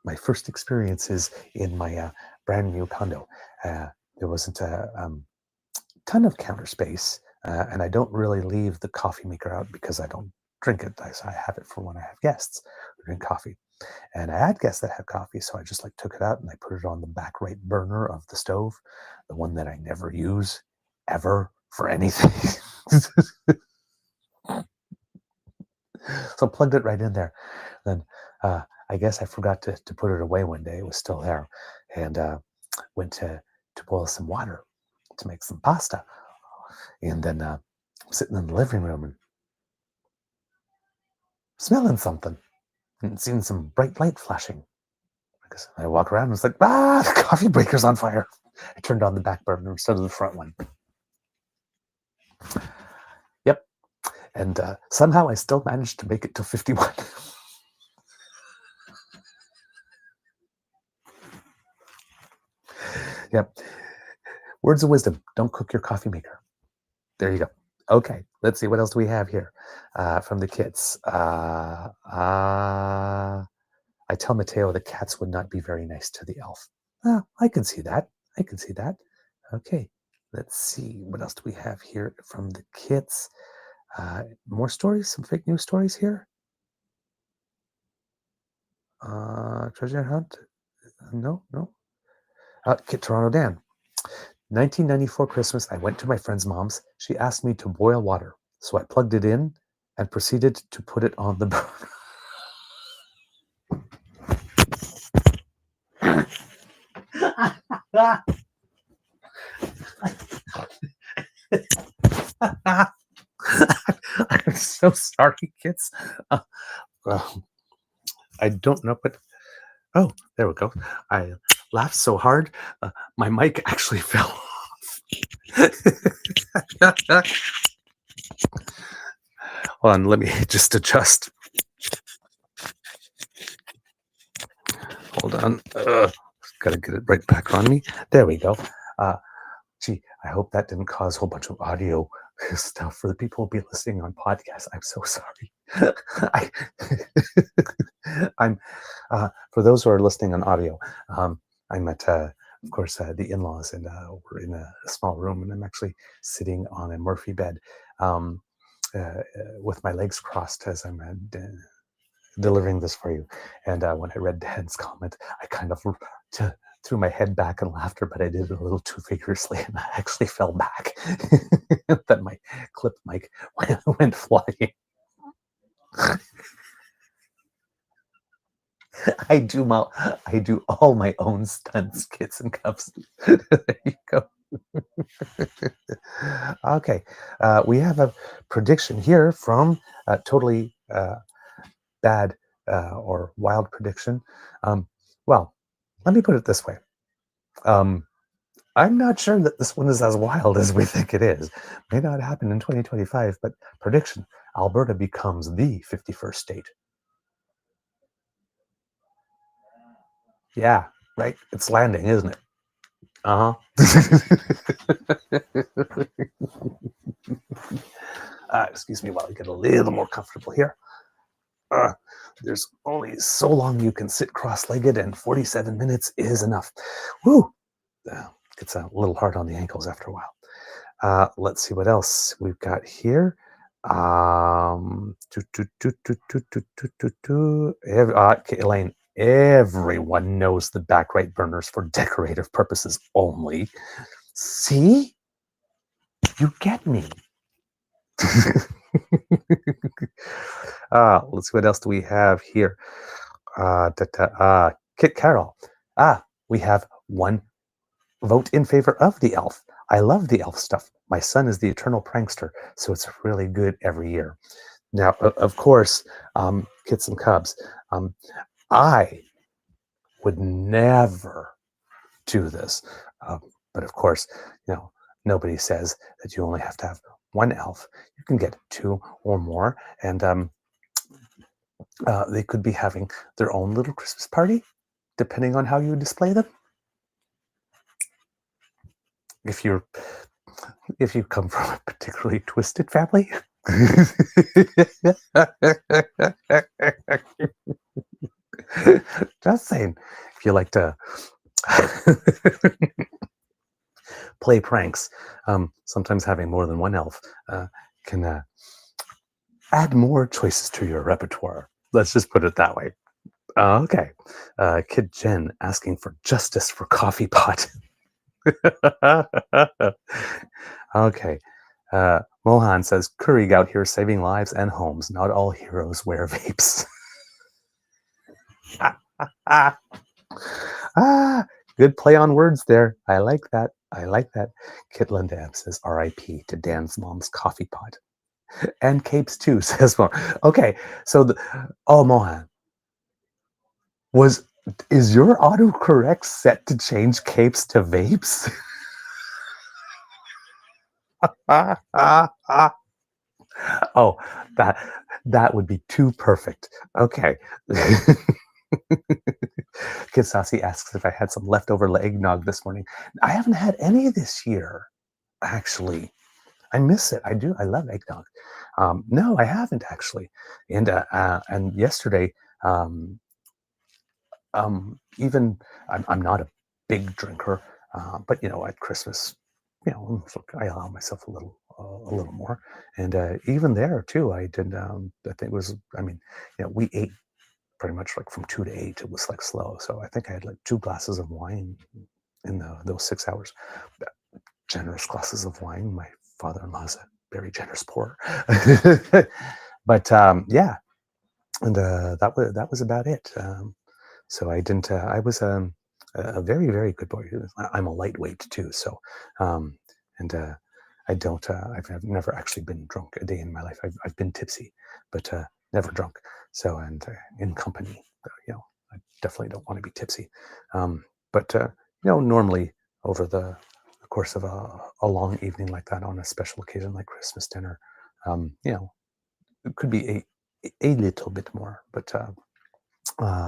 Speaker 2: my first experiences in my brand new condo, there wasn't a ton of counter space, and I don't really leave the coffee maker out because I don't drink it. I have it for when I have guests who drink coffee, and I had guests that had coffee, so I just like took it out and I put it on the back right burner of the stove, the one that I never use ever for anything. So plugged it right in there. Then I guess I forgot to put it away one day. It was still there, and went to boil some water to make some pasta. And then I'm sitting in the living room and smelling something and seeing some bright light flashing. I walk around and it's like, the coffee breaker's on fire. I turned on the back burner instead of the front one. Yep. And somehow I still managed to make it to 51. Yep. Words of wisdom. Don't cook your coffee maker. There you go. Okay, let's see. What else do we have here from the kids? I tell Mateo the cats would not be very nice to the elf. I can see that. Okay, let's see. What else do we have here from the kids? More stories? Some fake news stories here? Treasure hunt? No. Kit Toronto Dan. 1994 Christmas, I went to my friend's mom's. She asked me to boil water, so I plugged it in and proceeded to put it on the burner. I'm so sorry, kids. Well, I don't know, but oh, there we go. I laughed so hard, my mic actually fell off. Hold on, let me just adjust. Hold on. Gotta get it right back on me. There we go. Gee, I hope that didn't cause a whole bunch of audio stuff for the people who be listening on podcasts. I'm so sorry. I'm for those who are listening on audio. I'm at, of course, the in-laws, and we're in a small room, and I'm actually sitting on a Murphy bed with my legs crossed as I'm delivering this for you. And when I read Dan's comment, I kind of threw my head back in laughter, but I did it a little too vigorously, and I actually fell back. That my clip mic went flying. I do all my own stunts, kits and cups. There you go. Okay, we have a prediction here from totally bad or wild prediction. Well, let me put it this way. I'm not sure that this one is as wild as we think it is. May not happen in 2025, but prediction: Alberta becomes the 51st state. Yeah, right. It's landing, isn't it? Excuse me while I get a little more comfortable here. There's only so long you can sit cross-legged, and 47 minutes is enough. Woo! Gets a little hard on the ankles after a while. Let's see what else we've got here. Elaine, everyone knows the back right burners for decorative purposes only. See? You get me. Let's see, what else do we have here? Kit Carroll. We have one vote in favor of the elf. I love the elf stuff. My son is the eternal prankster, so it's really good every year. Now, of course, kits and cubs, I would never do this. But of course, nobody says that you only have to have one elf. You can get two or more, and they could be having their own little Christmas party, depending on how you display them. If you come from a particularly twisted family. Just saying, if you like to play pranks, sometimes having more than one elf can add more choices to your repertoire. Let's just put it that way. Okay. Kid Jen asking for justice for Coffee Pot. Okay. Mohan says, Curry out here saving lives and homes. Not all heroes wear vapes. Good play on words there. I like that. Kit Lindam says, R.I.P. to Dan's mom's coffee pot. And capes too, says more. Okay, so Mohan, is your autocorrect set to change capes to vapes? Oh, that would be too perfect. Okay. Kid Sassy asks if I had some leftover eggnog this morning. I haven't had any this year, actually. I miss it. I do. I love eggnog. No, I haven't actually. And yesterday, even I'm not a big drinker, but at Christmas, I allow myself a little more. And even there too, I did. I think it was. We ate pretty much like from 2 to 8. It was like slow, so I think I had like 2 glasses of wine in those 6 hours. Generous glasses of wine. My father-in-law's a very generous pourer. But yeah, and that was about it. So I didn't. I was a very, very good boy. I'm a lightweight too. So and I don't. I've never actually been drunk a day in my life. I've been tipsy, but never drunk. So and in company, I definitely don't want to be tipsy. But normally over the course of a long evening like that, on a special occasion like Christmas dinner, it could be a little bit more, but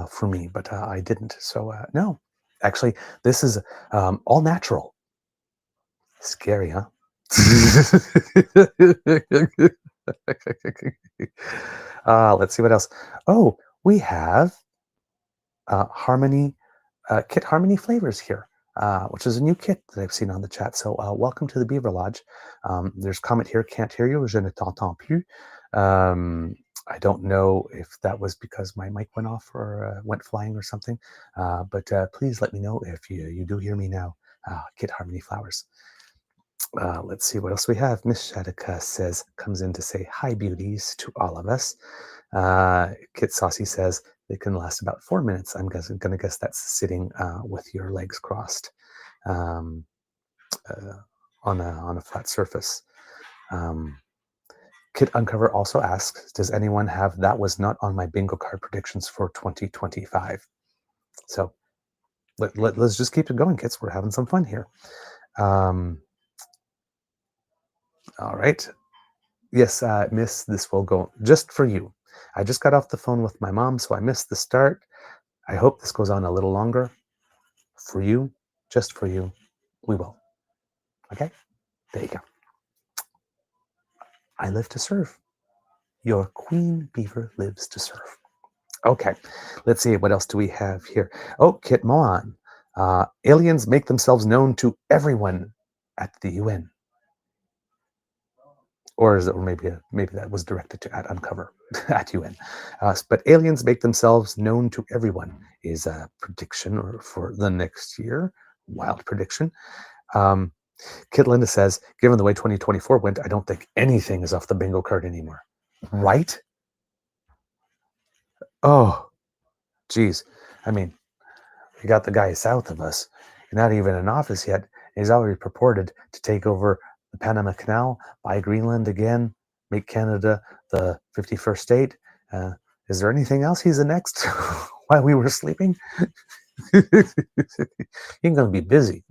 Speaker 2: for me. But I didn't. So no, actually, this is all natural. Scary, huh? Let's see what else. Oh, we have Harmony Kit Harmony Flavors here, which is a new kit that I've seen on the chat. So welcome to the Beaver Lodge. There's comment here, can't hear you, je ne t'entends plus. I don't know if that was because my mic went off or went flying or something, but please let me know if you do hear me now. Kit Harmony Flowers. Let's see what else we have. Miss Shadika comes in to say hi beauties to all of us. Kit Saucy says they can last about 4 minutes. I'm going to guess that's sitting with your legs crossed on a flat surface. Kit Uncover also asks, does anyone have that was not on my bingo card predictions for 2025? So let's just keep it going, kids. We're having some fun here. All right. Yes, Miss, this will go just for you. I just got off the phone with my mom, so I missed the start. I hope this goes on a little longer. For you, just for you, we will. Okay? There you go. I live to serve. Your Queen Beaver lives to serve. Okay, let's see. What else do we have here? Oh, Kit Moan. Aliens make themselves known to everyone at the UN. Or maybe that was directed to at Uncover at UN. But aliens make themselves known to everyone is a prediction for the next year. Wild prediction. Kit Linda says, given the way 2024 went, I don't think anything is off the bingo card anymore. Right? Oh, geez. I mean, we got the guy south of us. He's not even in office yet. He's already purported to take over the Panama Canal, buy Greenland again, make Canada the 51st state. Is there anything else he's annexed while we were sleeping? He's going to be busy.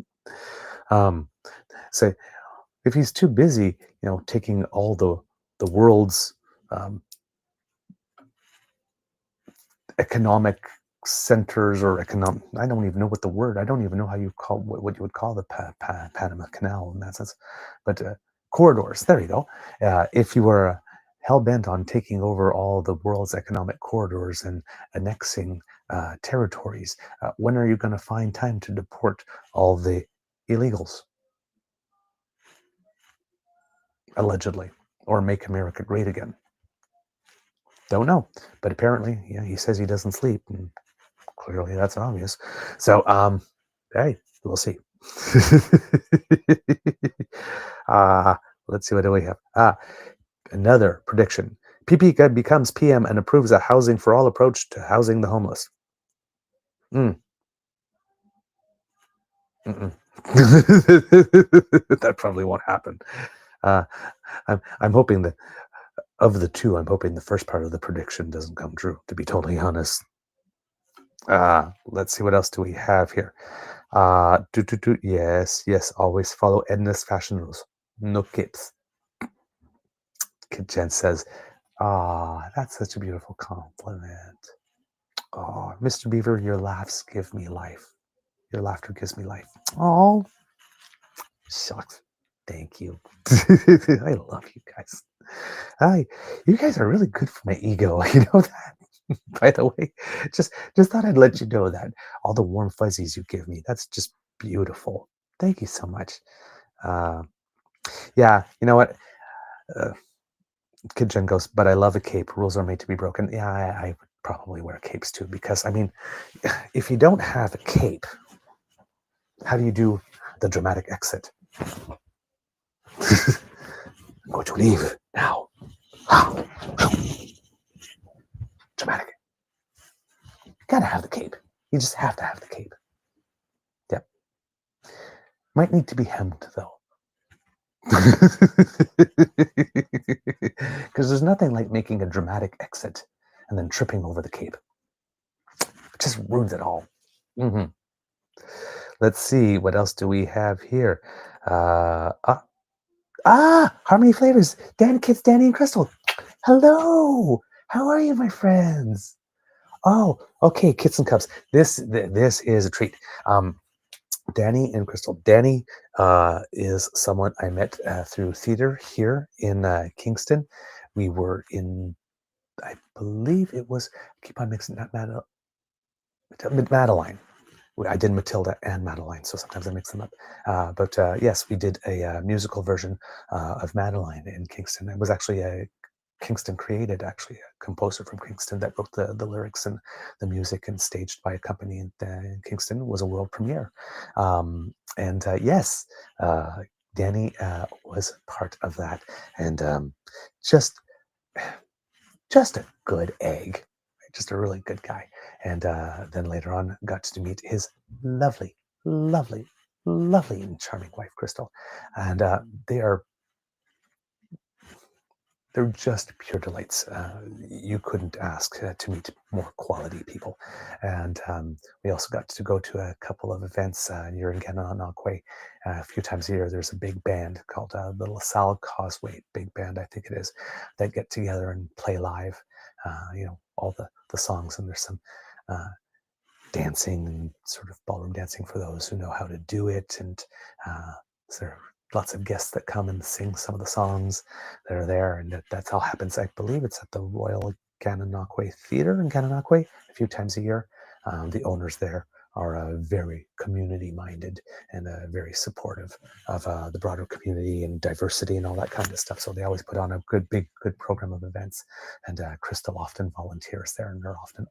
Speaker 2: So if he's too busy, taking all the world's economic centers or economic, I don't even know what the word, I don't even know how you call what you would call the Panama Canal in that sense, but corridors, there you go. If you were hell-bent on taking over all the world's economic corridors and annexing territories, when are you going to find time to deport all the illegals? Allegedly, or make America great again. Don't know, but apparently, he says he doesn't sleep, and clearly that's obvious. So, hey, we'll see. Let's see, what do we have? Another prediction. PP becomes PM and approves a housing for all approach to housing the homeless. That probably won't happen. I'm hoping that of the two, I'm hoping the first part of the prediction doesn't come true, to be totally honest. Let's see, what else do we have here? Yes, always follow Edna's fashion rules. No kips. Kid Jen says, that's such a beautiful compliment. Oh, Mr. Beaver, your laughs give me life. Your laughter gives me life. Oh, shucks. Thank you. I love you guys. Hi, you guys are really good for my ego. You know that? By the way, just thought I'd let you know that. All the warm fuzzies you give me, that's just beautiful. Thank you so much. Yeah, you know what? Kid Jen goes, but I love a cape. Rules are made to be broken. Yeah, I would probably wear capes too, because, I mean, if you don't have a cape, How do you do the dramatic exit? I'm going to leave now. Dramatic. You gotta have the cape. You just have to have the cape. Yep. Might need to be hemmed though. Because there's nothing like making a dramatic exit and then tripping over the cape. It just ruins it all. Mm-hmm. Let's see, what else do we have here? Harmony Flavors. Kids, Danny and Crystal. Hello. How are you, my friends? Oh, okay, Kits and Cubs. This is a treat. Danny and Crystal. Danny is someone I met through theater here in Kingston. We were in, I believe it was, I keep on mixing that Madeline. I did Matilda and Madeline, so sometimes I mix them up. But yes, we did a musical version of Madeline in Kingston. It was actually a Kingston created, actually, a composer from Kingston that wrote the lyrics and the music and staged by a company in Kingston. It was a world premiere. Yes, Danny was part of that. And just a good egg, just a really good guy. And then later on got to meet his lovely, lovely, lovely and charming wife, Crystal. And they're just pure delights. You couldn't ask to meet more quality people. And we also got to go to a couple of events near in Gananoque. A few times a year, there's a big band called the LaSalle Causeway Big Band, I think it is, that get together and play live, all the songs. And there's some dancing and sort of ballroom dancing for those who know how to do it. And so there are lots of guests that come and sing some of the songs that are there. And that's all happens, I believe it's at the Royal Gananoque Theatre in Gananoque a few times a year. The owners there are very community-minded and very supportive of the broader community and diversity and all that kind of stuff. So they always put on a good program of events. And Crystal often volunteers there, and there are often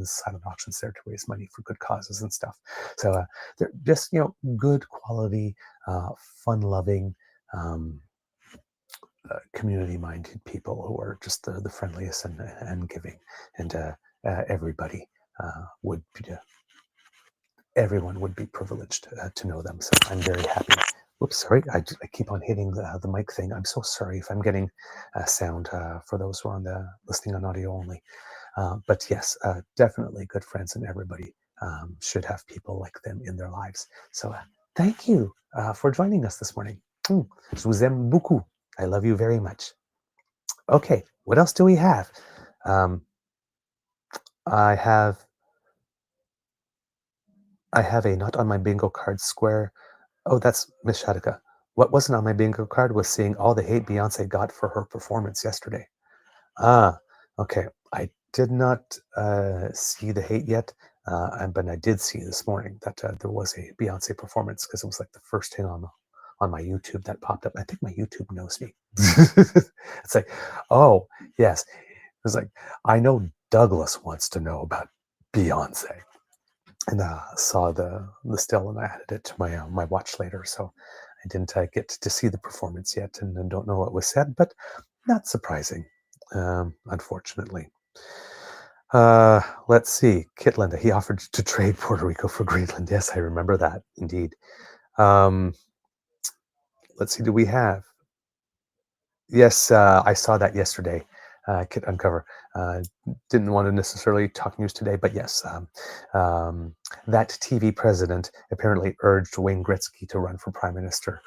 Speaker 2: silent auctions there to raise money for good causes and stuff. So they're just, good quality, fun-loving, community-minded people who are just the friendliest and giving. And everybody would be... everyone would be privileged to know them. So I'm very happy. Whoops, sorry. I keep on hitting the mic thing. I'm so sorry if I'm getting sound for those who are listening on audio only. But yes, definitely good friends, and everybody should have people like them in their lives. So thank you for joining us this morning. Je vous aime beaucoup. I love you very much. Okay, what else do we have? I have a not on my bingo card square. Oh, that's Miss Shadika. What wasn't on my bingo card was seeing all the hate Beyonce got for her performance yesterday. Okay. I did not see the hate yet, but I did see this morning that there was a Beyonce performance, because it was like the first hit on my YouTube that popped up. I think my YouTube knows me. It's like, oh, yes. It was like, I know Douglas wants to know about Beyonce. And saw the still, and I added it to my watch later. So I didn't get to see the performance yet, and don't know what was said, but not surprising, unfortunately. Let's see. Kit Linda, he offered to trade Puerto Rico for Greenland. Yes, I remember that, indeed. Let's see, do we have? Yes, I saw that yesterday. Kit Uncover. Didn't want to necessarily talk news today, but yes, that TV president apparently urged Wayne Gretzky to run for prime minister,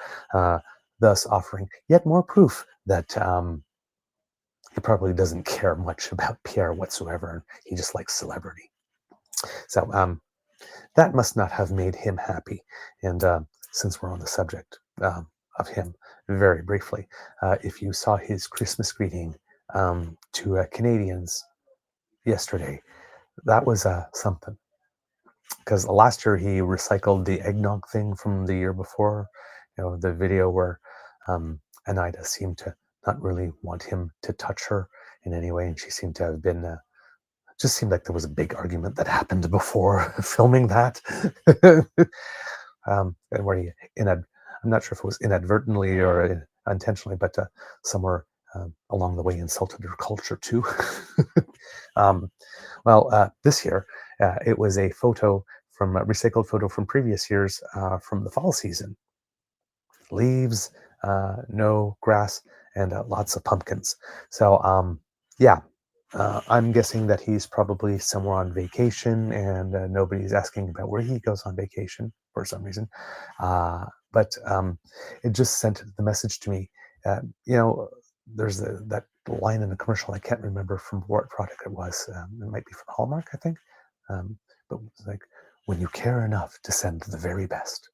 Speaker 2: thus offering yet more proof that he probably doesn't care much about PR whatsoever. He just likes celebrity. So that must not have made him happy. And since we're on the subject of him, very briefly, if you saw his Christmas greeting to Canadians yesterday, that was something. Because last year he recycled the eggnog thing from the year before, the video where Anida seemed to not really want him to touch her in any way, and she seemed to have been just seemed like there was a big argument that happened before filming that. and where he I'm not sure if it was inadvertently or intentionally, but somewhere along the way insulted her culture too. um, this year it was a photo from a recycled photo from previous years from the fall season. Leaves, no grass, and lots of pumpkins. So, yeah, I'm guessing that he's probably somewhere on vacation, and nobody's asking about where he goes on vacation for some reason. But it just sent the message to me. You know, there's that line in the commercial. I can't remember from what product it was. It might be from Hallmark, I think. But it's like, when you care enough to send the very best.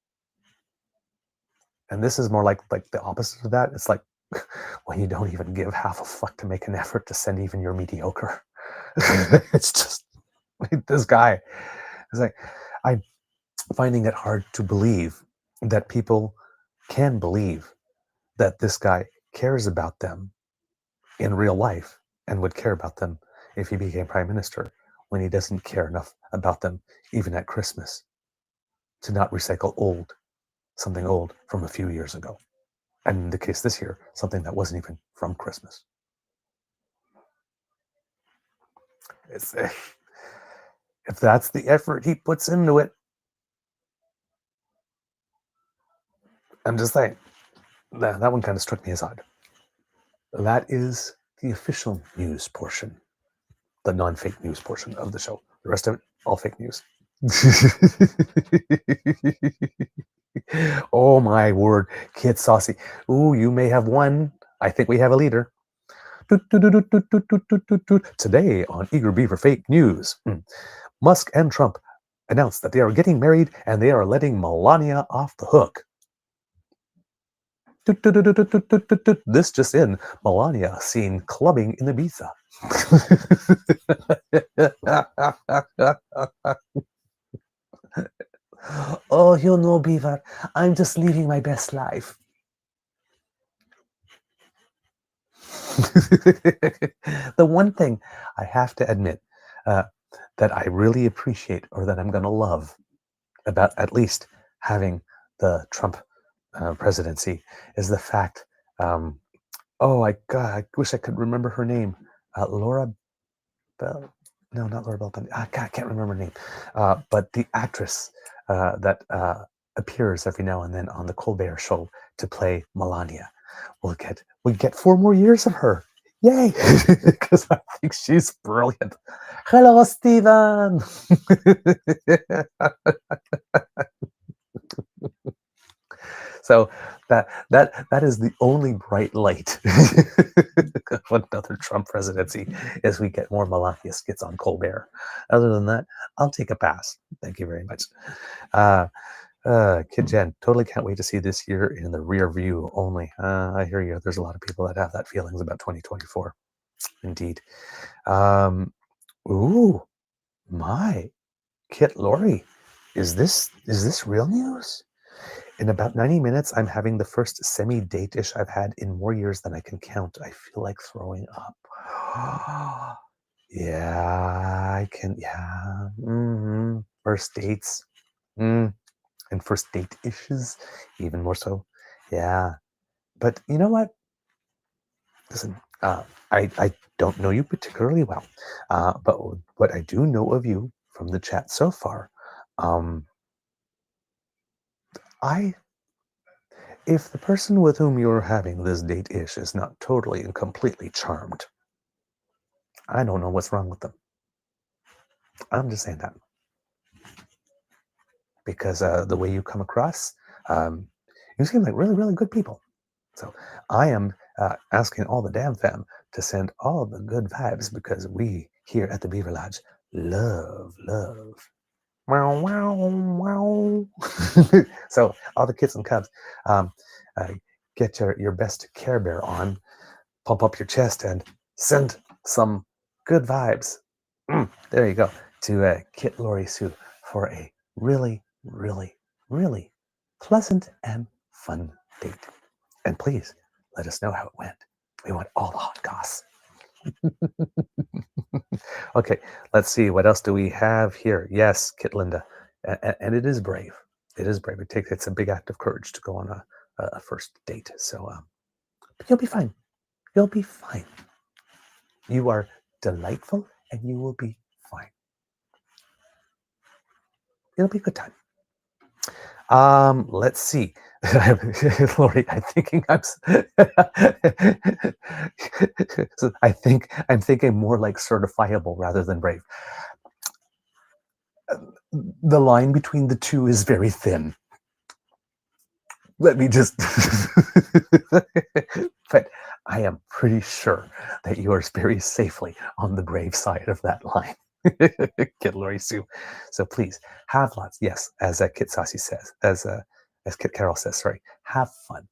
Speaker 2: And this is more like the opposite of that. It's like when you don't even give half a fuck to make an effort to send even your mediocre. It's just like, this guy. It's like, I'm finding it hard to believe that people can believe that this guy cares about them in real life and would care about them if he became prime minister, when he doesn't care enough about them even at Christmas to not recycle something old from a few years ago. And in the case this year, something that wasn't even from Christmas. It's, if that's the effort he puts into it, I'm just saying, that one kind of struck me as odd. That is the official news portion, the non-fake news portion of the show. The rest of it, all fake news. Oh my word, Kid Saucy. Ooh, you may have won. I think we have a leader. Today on Eager Beaver Fake News, Musk and Trump announced that they are getting married and they are letting Melania off the hook. This just in, Melania seen clubbing in Ibiza. Oh, you know, Beaver, I'm just living my best life. The one thing I have to admit that I really appreciate, or that I'm going to love about at least having the Trump presidency, is the fact, oh, I wish I could remember her name. Laura Bell. No, not Laura Bell. I can't remember her name. But the actress that appears every now and then on the Colbert Show to play Melania, we'll get 4 more years of her. Yay! Because I think she's brilliant. Hello, Stephen. So that is the only bright light of another Trump presidency, is we get more Melania skits on Colbert. Other than that, I'll take a pass. Thank you very much. Kid Jen, totally can't wait to see this year in the rear view only. I hear you. There's a lot of people that have that feelings about 2024. Indeed. Ooh, my Kit Lori, is this real news? In about 90 minutes, I'm having the first semi-date dish I've had in more years than I can count. I feel like throwing up. Yeah, I can. Yeah. First dates. And first date issues, even more so. Yeah. But you know what? Listen, I don't know you particularly well, but what I do know of you from the chat so far, if the person with whom you're having this date-ish is not totally and completely charmed, I don't know what's wrong with them. I'm just saying that. Because the way you come across, you seem like really, really good people. So I am asking all the damn fam to send all the good vibes, because we here at the Beaver Lodge love. Wow, wow, wow. So all the kids and cubs, get your best Care Bear on, pump up your chest, and send some good vibes. There you go, to Kit Lori Sue for a really, really, really pleasant and fun date. And please let us know how it went. We want all the hot goss. Okay, let's see. What else do we have here? Yes, Kit Linda. And it is brave. It is brave. It's a big act of courage to go on a first date. So but you'll be fine. You'll be fine. You are delightful, and you will be fine. It'll be a good time. Let's see. Lori, I'm thinking so I think I'm thinking more like certifiable rather than brave. The line between the two is very thin. Let me just but I am pretty sure that you are very safely on the brave side of that line. Kid Lori Sue. So please have lots. Yes, as Kit Saucy says, as Kit Carroll says, sorry, have fun.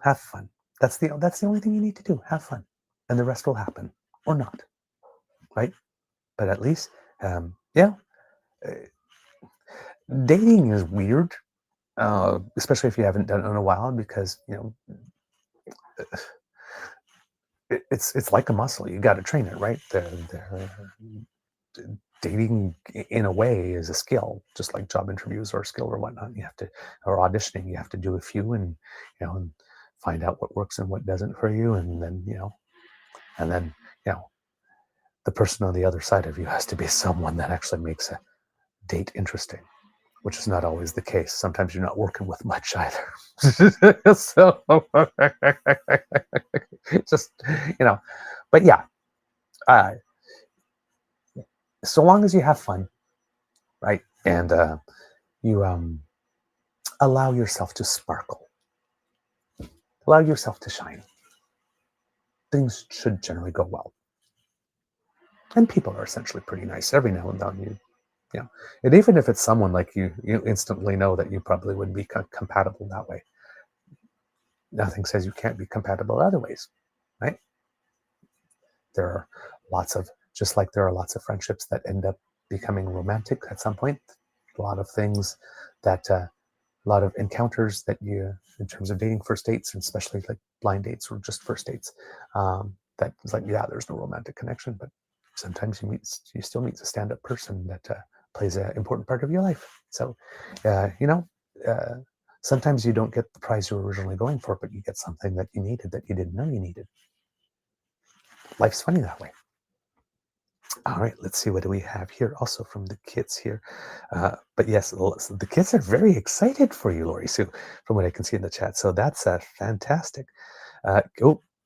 Speaker 2: Have fun. That's the only thing you need to do. Have fun. And the rest will happen. Or not. Right? But at least yeah. Dating is weird. Especially if you haven't done it in a while, because it's like a muscle. You got to train it, right? Dating in a way is a skill, just like job interviews or a skill or whatnot. You have to, or auditioning, you have to do a few, and and find out what works and what doesn't for you, and then and then the person on the other side of you has to be someone that actually makes a date interesting, which is not always the case. Sometimes you're not working with much either. So just but yeah, uh, so long as you have fun, right, and you allow yourself to sparkle, allow yourself to shine, things should generally go well. And people are essentially pretty nice every now and then. And even if it's someone like you instantly know that you probably wouldn't be compatible that way. Nothing says you can't be compatible other ways, right? There are just like there are lots of friendships that end up becoming romantic at some point. A lot of things a lot of encounters that in terms of dating, first dates, and especially like blind dates or just first dates, that is like, yeah, there's no romantic connection, but sometimes you still meet a stand-up person that plays an important part of your life. So, uh, sometimes you don't get the prize you were originally going for, but you get something that you needed that you didn't know you needed. Life's funny that way. All right, let's see, what do we have here? Also from the kids here. But yes, the kids are very excited for you, Lori Sue, from what I can see in the chat. So that's fantastic.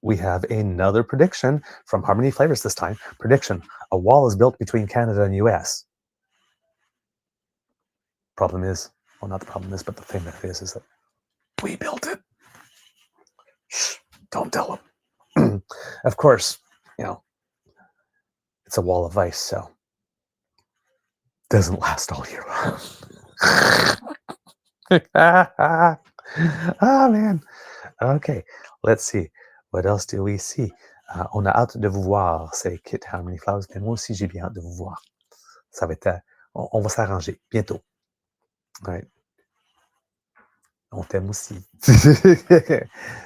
Speaker 2: We have another prediction from Harmony Flavors this time. Prediction: a wall is built between Canada and US. Problem is, well, not the problem is, but the thing that is that we built it. Shh, don't tell them. Of course, it's a wall of ice, so doesn't last all year long. Ah, man. Okay, let's see. What else do we see? On a hâte de vous voir, c'est Kit Harmony Flowers. Mais moi aussi, j'ai bien hâte de vous voir. Ça va être, on va s'arranger bientôt. Ouais. On t'aime aussi.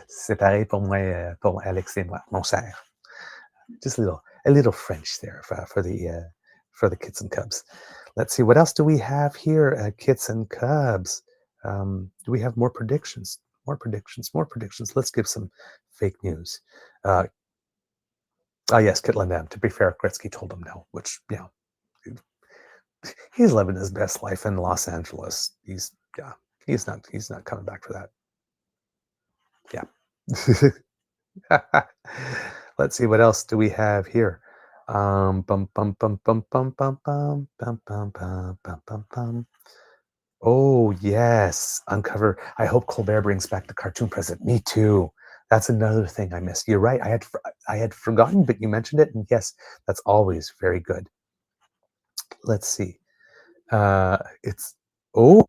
Speaker 2: C'est pareil pour moi, pour Alex et moi, mon cher. Just a little French there for the Kits and Cubs. Let's see, what else do we have here at Kits and Cubs? Do we have more predictions? More predictions. Let's give some fake news. Yes, Kit Lindam. To be fair, Gretzky told him no, which, he's living his best life in Los Angeles. He's not coming back for that. Yeah. Let's see, what else do we have here? Bum bum bum bum bum bum bum bum bum bum bum bum bum. Oh yes, uncover. I hope Colbert brings back the cartoon president. Me too. That's another thing I missed. You're right. I had forgotten, but you mentioned it, and yes, that's always very good. Let's see. It's oh.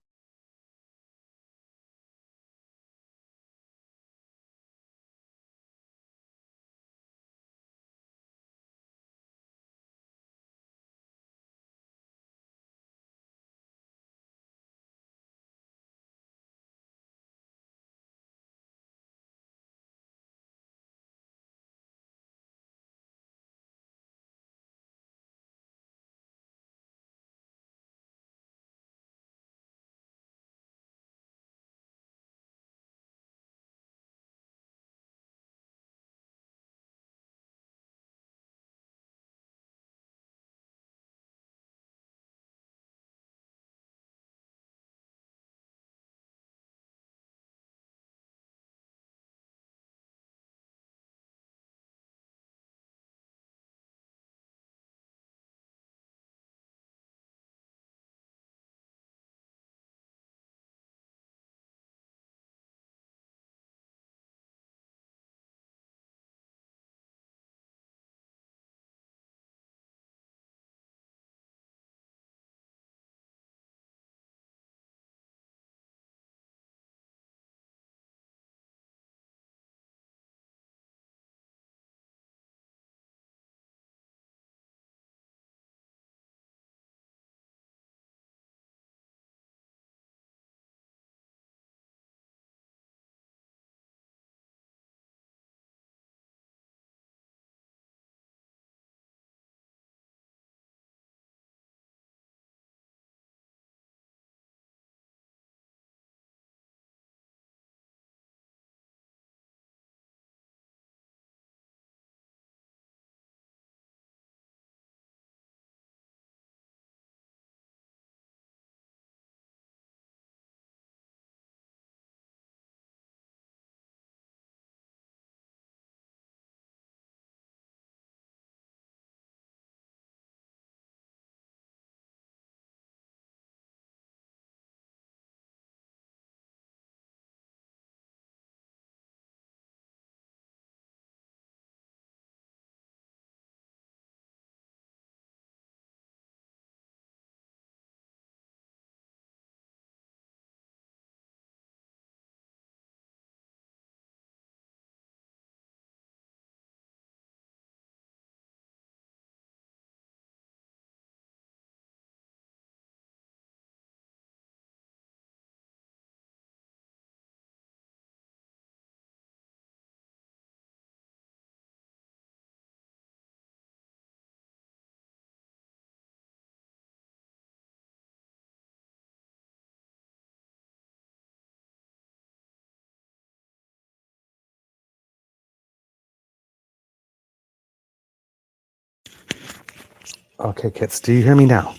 Speaker 2: Okay, kids, do you hear me now?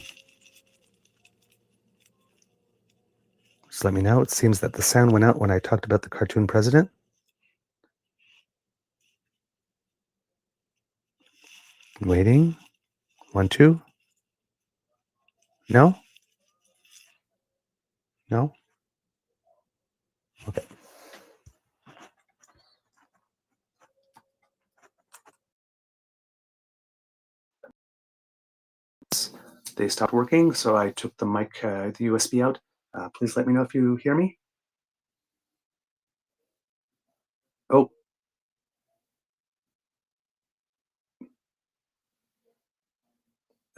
Speaker 2: Just let me know. It seems that the sound went out when I talked about the cartoon president. Waiting. 1, 2. No? No? Okay. They stopped working, so I took the mic, the USB out. Please let me know if you hear me. Oh,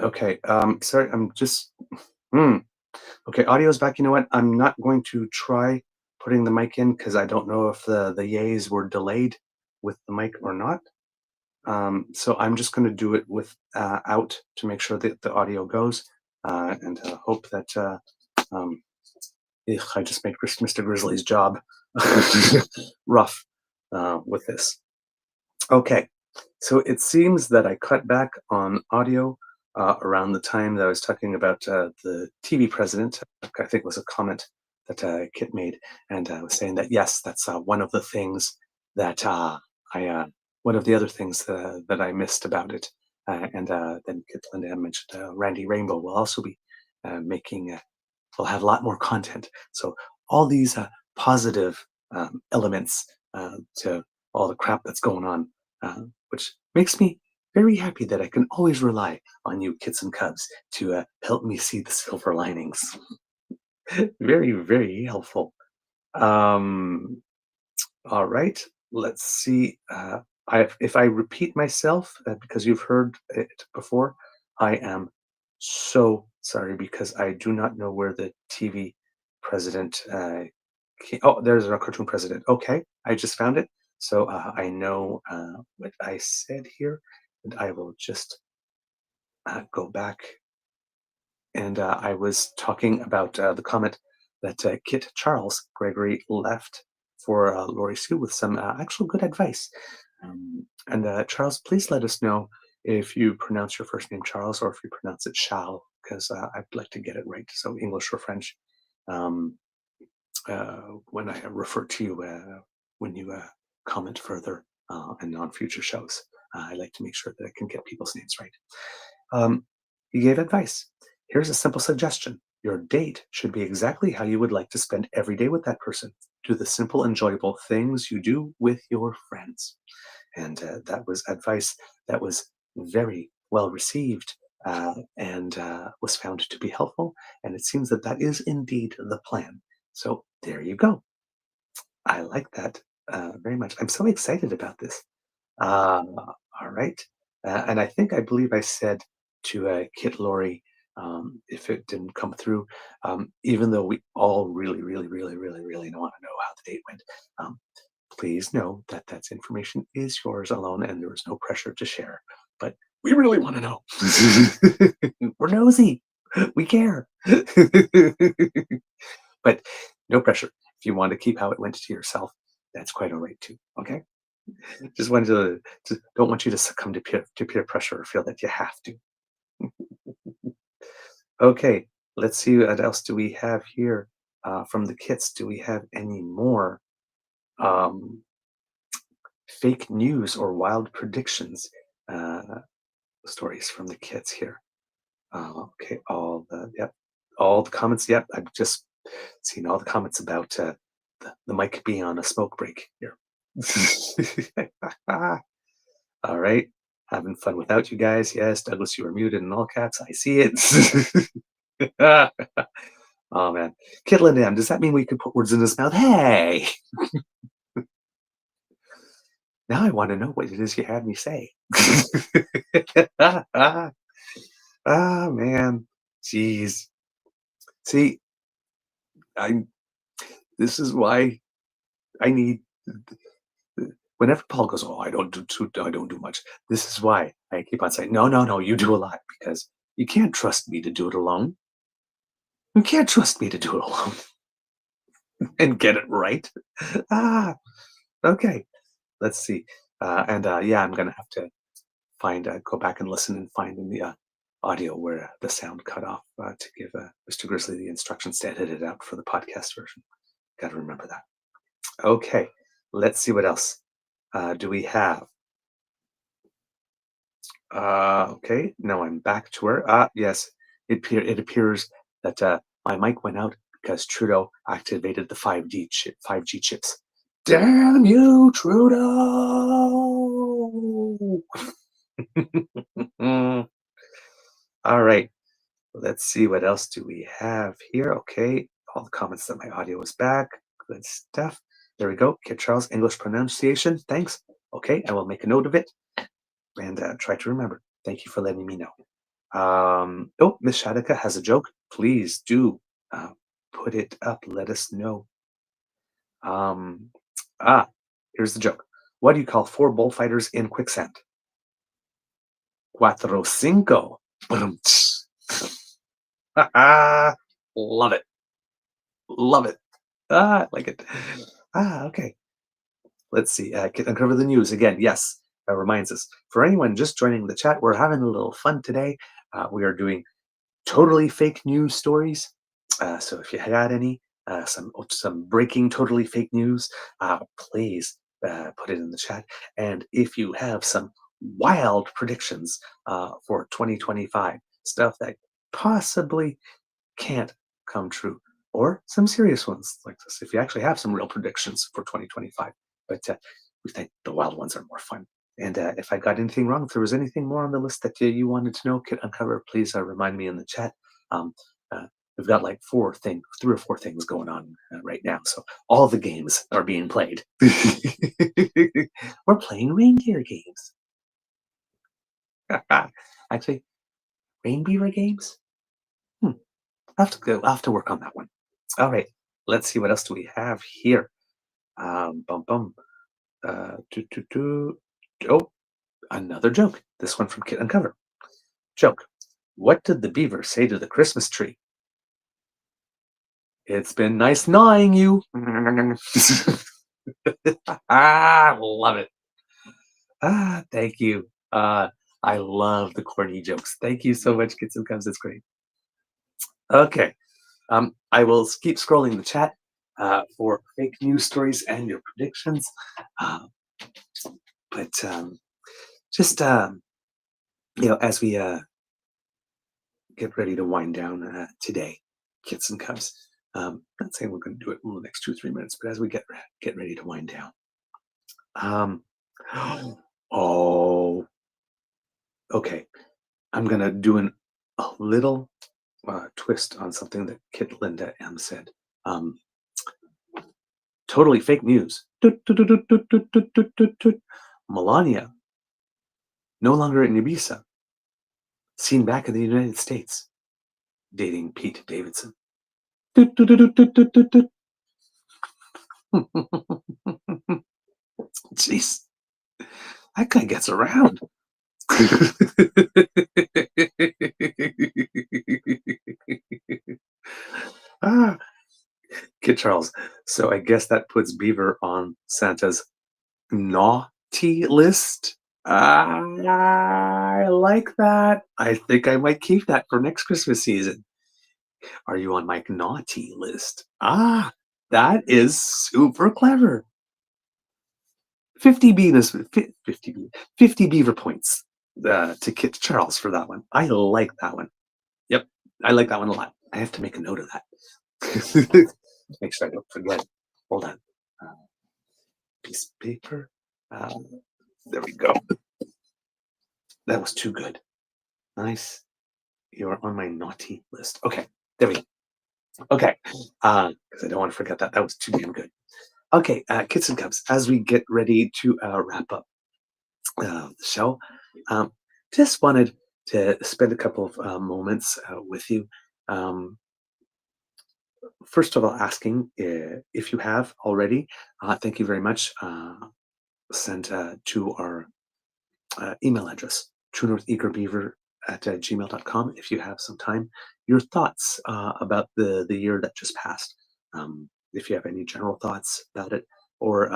Speaker 2: okay. Sorry, I'm just. Hmm. Okay, audio's back. You know what? I'm not going to try putting the mic in because I don't know if the yays were delayed with the mic or not. So I'm just going to do it with out to make sure that the audio goes, and hope that um, I just make Mr. Grizzly's job rough with this. Okay, so it seems that I cut back on audio around the time that I was talking about the TV president. I think it was a comment that Kit made, and I was saying that yes, that's one of the things that I, one of the other things that I missed about it. And then Kit Linda mentioned Randy Rainbow will also be making, will have a lot more content. So all these positive elements to all the crap that's going on, which makes me very happy that I can always rely on you, Kits and Cubs, to help me see the silver linings. Very, very helpful. Um, all right, let's see. If I repeat myself, because you've heard it before, I am so sorry because I do not know where the TV president. Oh, there's our cartoon president. Okay, I just found it. So I know what I said here, and I will just go back. And I was talking about the comment that Kit Charles Gregory left for Lori Sue with some actual good advice. And Charles, please let us know if you pronounce your first name Charles or if you pronounce it Charles, because I'd like to get it right. So English or French. Um, when I refer to you when you comment further and on future shows. I like to make sure that I can get people's names right. He gave advice. Here's a simple suggestion. Your date should be exactly how you would like to spend every day with that person. Do the simple, enjoyable things you do with your friends. And that was advice that was very well received and was found to be helpful. And it seems that that is indeed the plan. So there you go. I like that very much. I'm so excited about this. All right. And I believe I said to Kit Lori, if it didn't come through, even though we all really, really, really, really, really want to know how the date went, please know that that's information is yours alone and there is no pressure to share. But we really want to know. We're nosy. We care. But no pressure. If you want to keep how it went to yourself, that's quite all right too. Okay. Just wanted to don't want you to succumb to peer pressure or feel that you have to. Okay, let's see what else do we have here from the kits. Do we have any more um, fake news or wild predictions stories from the kits here? Okay, all the comments. Yep, I've just seen all the comments about the mic being on a smoke break here. All right. Having fun without you guys. Yes, Douglas, you are muted in all caps. I see it. Oh man. Kidland M, does that mean we could put words in his mouth? Hey. Now I want to know what it is you had me say. Ah man. Jeez. See, I this is why I need whenever Paul goes, "Oh, I don't do much." This is why I keep on saying, "No, no, no, you do a lot because you can't trust me to do it alone. You can't trust me to do it alone and get it right." Ah, okay. Let's see. And yeah, I'm gonna have to find go back and listen and find in the audio where the sound cut off to give Mr. Grizzly the instructions to edit it out for the podcast version. Got to remember that. Okay, let's see what else do we have. Okay, now I'm back to her. Yes, it appears that my mic went out because Trudeau activated the 5G chips. Damn you, Trudeau! All right, let's see what else do we have here. Okay, all the comments that my audio is back. Good stuff. There we go. Kid Charles, English pronunciation. Thanks. Okay, I will make a note of it and try to remember. Thank you for letting me know. Oh, Miss Shadika has a joke. Please do put it up. Let us know. Um, ah, here's the joke. What do you call 4 bullfighters in quicksand? Cuatro cinco. Love it. Love it. I like it. Okay. Let's see. Uncover the news again. Yes, that reminds us. For anyone just joining the chat, we're having a little fun today. We are doing totally fake news stories. So if you had any, some breaking totally fake news, please put it in the chat. And if you have some wild predictions for 2025, stuff that possibly can't come true, or some serious ones like this, if you actually have some real predictions for 2025. But we think the wild ones are more fun. And if I got anything wrong, if there was anything more on the list that you wanted to know, Kit Uncover, please remind me in the chat. Um, we've got like 3 or 4 things going on right now. So all the games are being played. We're playing reindeer games. Actually, rain beaver games? I'll have to work on that one. All right, let's see what else do we have here. Bum bum. Oh, another joke. This one from Kit Uncover. Joke. What did the beaver say to the Christmas tree? It's been nice gnawing you. Love it. Thank you. I love the corny jokes. Thank you so much, Kits and Cubs. It's great. Okay. I will keep scrolling the chat for fake news stories and your predictions. But just as we get ready to wind down today, Kits and Cubs. Not saying we're going to do it in the next 2-3 minutes, but as we get ready to wind down. Oh, okay. I'm gonna do a little twist on something that Kit Linda M said. Totally fake news. Melania, no longer in Ibiza, seen back in the United States, dating Pete Davidson. Jeez, that guy gets around. Kid Charles. So I guess that puts Beaver on Santa's naughty list. I like that. I think I might keep that for next Christmas season. Are you on my naughty list? That is super clever. 50 Beaver points to Kit Charles for that one. I like that one. Yep, I like that one a lot. I have to make a note of that. Make sure I don't forget. Hold on. Piece of paper. There we go. That was too good. Nice. You're on my naughty list. Okay, there we go. Okay, because I don't want to forget that. That was too damn good. Okay, Kits and Cubs, as we get ready to wrap up the show, just wanted to spend a couple of moments with you. First of all, asking if you have already, thank you very much. Send to our email address, truenortheagerbeaver@gmail.com, if you have some time, your thoughts about the year that just passed. If you have any general thoughts about it, or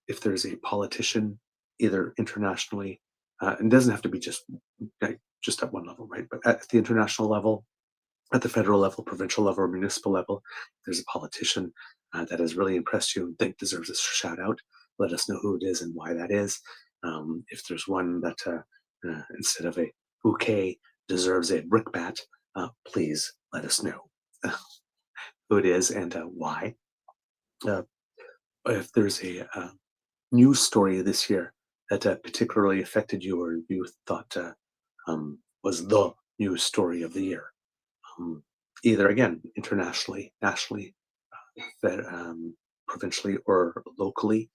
Speaker 2: if there's a politician, either internationally and it doesn't have to be just at one level, right? But at the international level, at the federal level, provincial level, or municipal level, if there's a politician that has really impressed you and think deserves a shout out, let us know who it is and why that is. If there's one that instead of a bouquet deserves a brickbat, please let us know who it is and why. Uh, if there's a news story this year that particularly affected you or you thought was the news story of the year, um, either again internationally, nationally, provincially, or locally.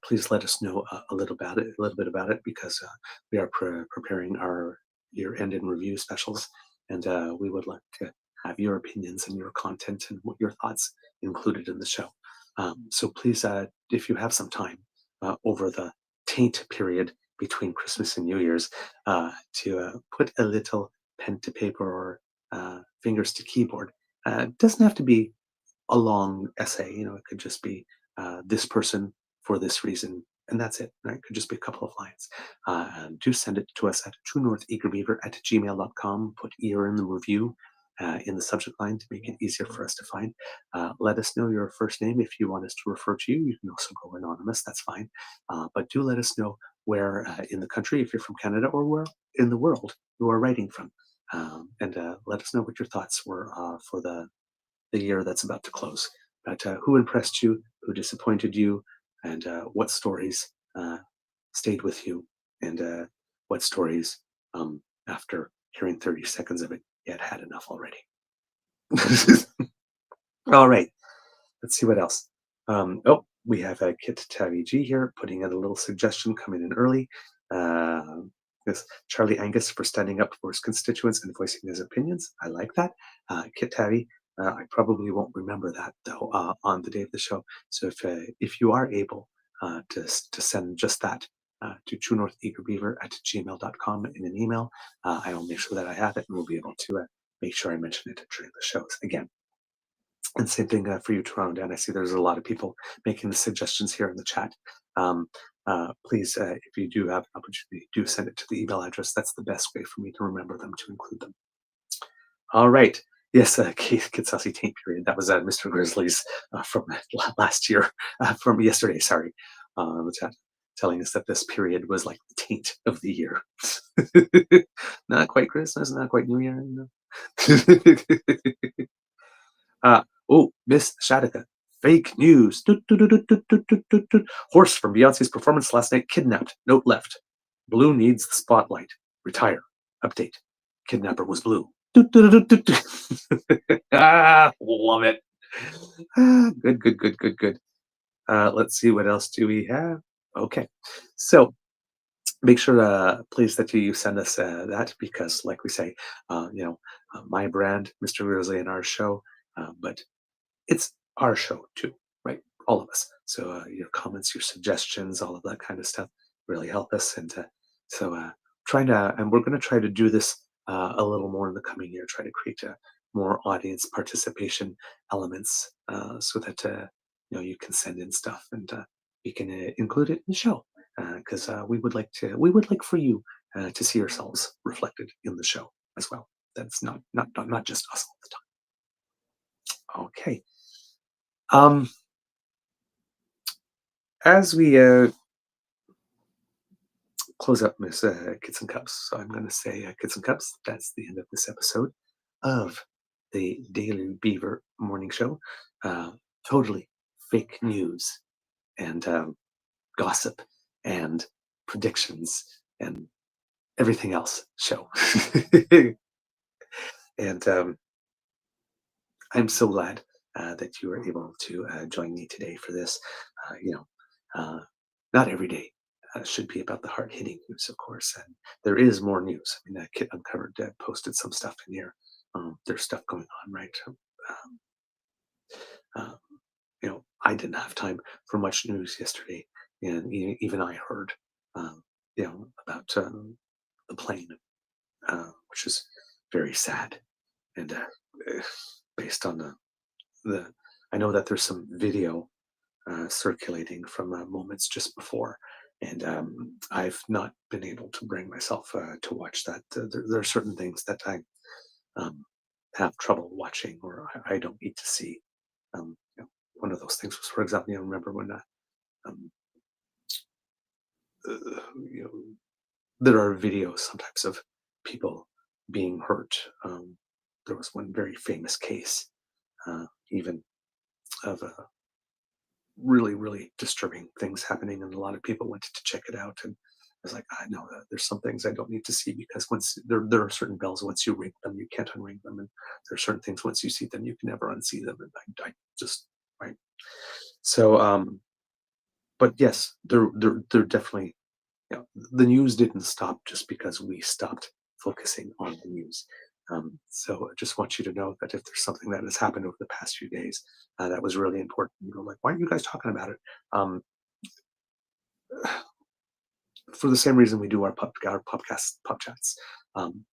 Speaker 2: Please let us know a little bit about it, because we are preparing our year-end in review specials, and we would like to have your opinions and your content and what your thoughts included in the show. So please, if you have some time over the taint period between Christmas and New Year's, to put a little pen to paper or fingers to keyboard. It doesn't have to be a long essay. It could just be this person for this reason, and that's it. Right? It could just be a couple of lines. Do send it to us at truenortheagerbeaver@gmail.com. Put "ear in the review" in the subject line to make it easier for us to find. Let us know your first name if you want us to refer to you. You can also go anonymous. That's fine. But do let us know where in the country, if you're from Canada, or where in the world you are writing from. And let us know what your thoughts were for the year that's about to close. But who impressed you, who disappointed you, and what stories stayed with you, and what stories, after hearing 30 seconds of it, you had enough already. All right, let's see what else. Oh, we have Kit Tavi G here putting in a little suggestion coming in early. Uh, this Charlie Angus for standing up for his constituents and voicing his opinions. I like that. Kit Tavi, I probably won't remember that though on the day of the show. So if you are able to send just that to truenortheagerbeaver@gmail.com in an email, I will make sure that I have it, and we'll be able to make sure I mention it during the shows. Again, and same thing for you, Toronto. And I see there's a lot of people making the suggestions here in the chat. Please, if you do have an opportunity, do send it to the email address. That's the best way for me to remember them, to include them. All right. Yes, Kitsasi Taint Period. That was Mr. Grizzly's from last year, from yesterday, sorry, in the chat, telling us that this period was like the taint of the year. Not quite Christmas, not quite New Year. Oh, Miss Shadika. Fake news. Horse from Beyonce's performance last night kidnapped. Note left. Blue needs the spotlight. Retire. Update. Kidnapper was blue. Love it. Good, good, good, good, good. Let's see, what else do we have? Okay. So make sure, please, that you send us that, because, like we say, my brand, Mr. Grizzly, and our show, but it's our show too, right? All of us. So your comments, your suggestions, all of that kind of stuff really help us. And trying to, and we're going to try to do this a little more in the coming year. Try to create more audience participation elements, so that you can send in stuff, and we can include it in the show, because we would like for you to see yourselves reflected in the show as well. That's not just us all the time. Okay. As we close up Miss Kits and Cups, so I'm going to say, Kits and Cups, that's the end of this episode of the Daily Beaver Morning Show. Totally fake news and gossip and predictions and everything else show. And I'm so glad that you were able to join me today for this. Not every day should be about the hard hitting news, of course. And there is more news. I mean, Kit Uncovered posted some stuff in here. There's stuff going on, right? Um, I didn't have time for much news yesterday, and even I heard, about the plane, which is very sad. And based on the, I know that there's some video circulating from moments just before, and I've not been able to bring myself to watch that. There are certain things that I um, have trouble watching, or I don't need to see. One of those things was, for example, remember when um, uh, you know, there are videos sometimes of people being hurt. There was one very famous case, even of really, really disturbing things happening, and a lot of people went to check it out. And I was like, I know that there's some things I don't need to see, because once there are certain bells, once you ring them, you can't unring them, and there are certain things once you see them, you can never unsee them. And I just right. So, but yes, they're definitely, the news didn't stop just because we stopped focusing on the news. So I just want you to know that if there's something that has happened over the past few days that was really important, like, why aren't you guys talking about it? Um, for the same reason we do our podcast pub chats. Um,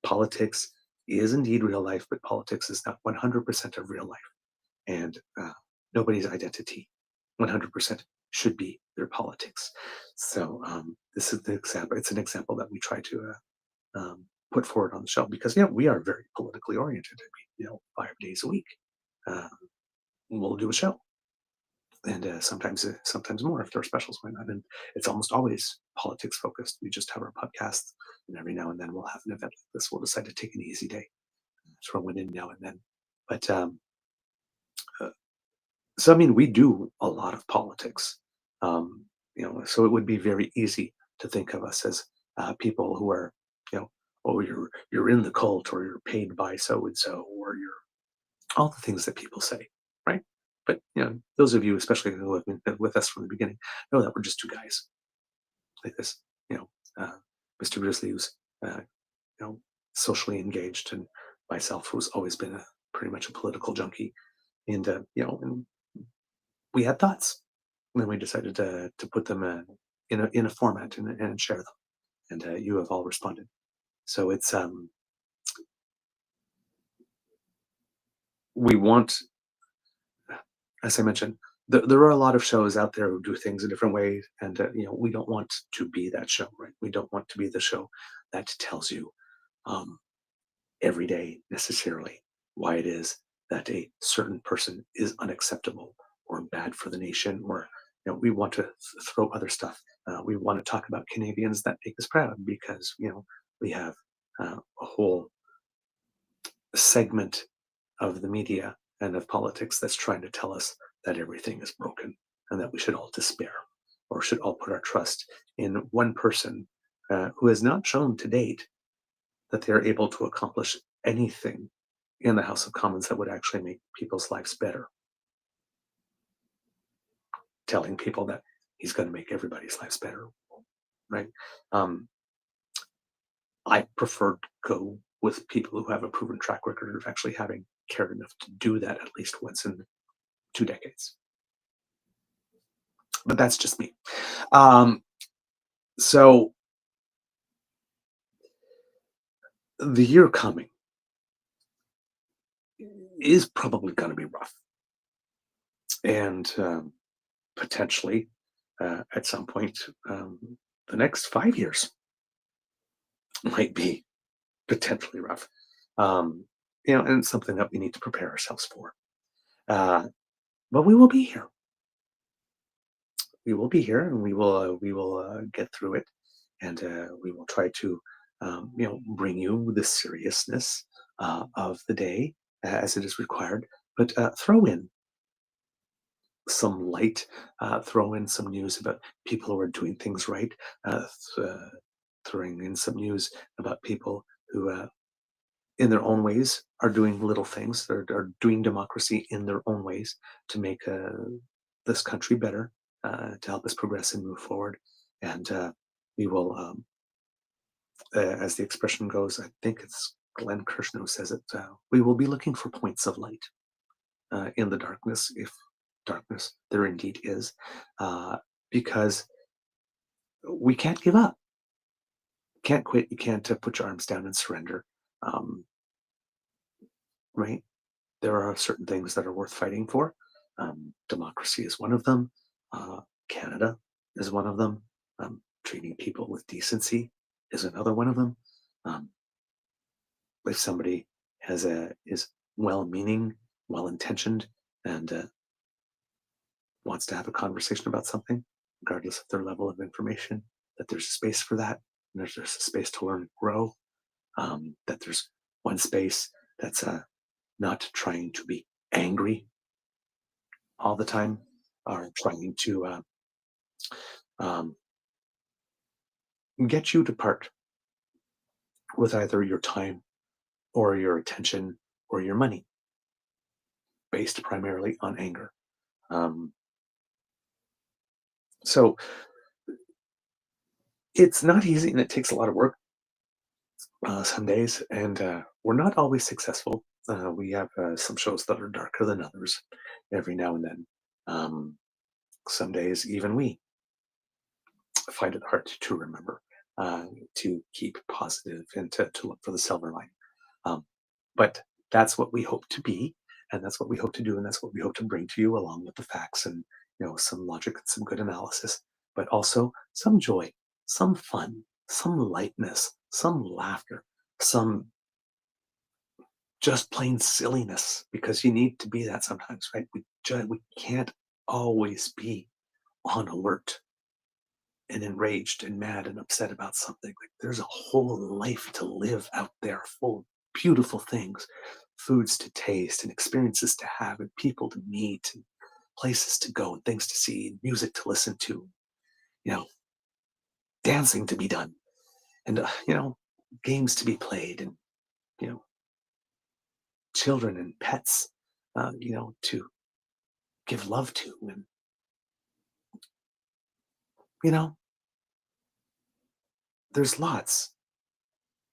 Speaker 2: Politics is indeed real life, but politics is not 100% of real life, and nobody's identity 100% should be their politics. So this is the example. It's an example that we try to put forward on the show, because we are very politically oriented. I mean, 5 days a week, uh, we'll do a show, and sometimes more if there are specials going on. And it's almost always politics focused. We just have our podcast, and every now and then we'll have an event like this. We'll decide to take an easy day, throw one in now and then. But uh, so I mean, we do a lot of politics. So it would be very easy to think of us as people who are, you know, oh, you're in the cult, or you're paid by so and so, or you're all the things that people say, right? But those of you, especially who have been with us from the beginning, know that we're just two guys like this. You know, Mr. Grizzly, who's uh, you know socially engaged, and myself, who's always been pretty much a political junkie, and and we had thoughts, and then we decided to put them in a format, and share them, and you have all responded. So it's we want, as I mentioned, there are a lot of shows out there who do things a different way, and we don't want to be that show, right? We don't want to be the show that tells you um, every day necessarily why it is that a certain person is unacceptable or bad for the nation, or we want to throw other stuff. We want to talk about Canadians that make us proud, because we have a whole segment of the media and of politics that's trying to tell us that everything is broken, and that we should all despair, or should all put our trust in one person who has not shown to date that they're able to accomplish anything in the House of Commons that would actually make people's lives better. Telling people that he's going to make everybody's lives better, right? Um, I prefer to go with people who have a proven track record of actually having cared enough to do that at least once in 2 decades. But that's just me. Um, so the year coming is probably going to be rough, and potentially at some point, the next 5 years might be potentially rough. Um, and it's something that we need to prepare ourselves for. Uh, but we will be here. We will be here, and we will get through it, and we will try to bring you the seriousness of the day as it is required, but throw in some light, throw in some news about people who are doing things right, throwing in some news about people who in their own ways are doing little things. They're doing democracy in their own ways to make this country better, to help us progress and move forward. And we will, as the expression goes, I think it's Glenn Kirshner who says it, we will be looking for points of light in the darkness, if darkness there indeed is, because we can't give up. Can't quit. You can't put your arms down and surrender. Um, right? There are certain things that are worth fighting for. Democracy is one of them. Canada is one of them. Treating people with decency is another one of them. Um, if somebody is well-meaning, well-intentioned, and wants to have a conversation about something, regardless of their level of information, that there's space for that, and there's a space to learn and grow. That there's one space that's not trying to be angry all the time, or trying to um, get you to part with either your time or your attention or your money, based primarily on anger. Um, so it's not easy and it takes a lot of work some days, and we're not always successful. We have some shows that are darker than others every now and then. Um, some days, even we find it hard to remember to keep positive and to look for the silver line. Um, but that's what we hope to be, and that's what we hope to do, and that's what we hope to bring to you, along with the facts and some logic and some good analysis, but also some joy, some fun, some lightness, some laughter, some just plain silliness, because you need to be that sometimes, right? We can't always be on alert and enraged and mad and upset about something. Like, there's a whole life to live out there, full of beautiful things, foods to taste and experiences to have and people to meet and places to go and things to see and music to listen to, you know, dancing to be done, and games to be played, and you know, children and pets, to give love to, and you know, there's lots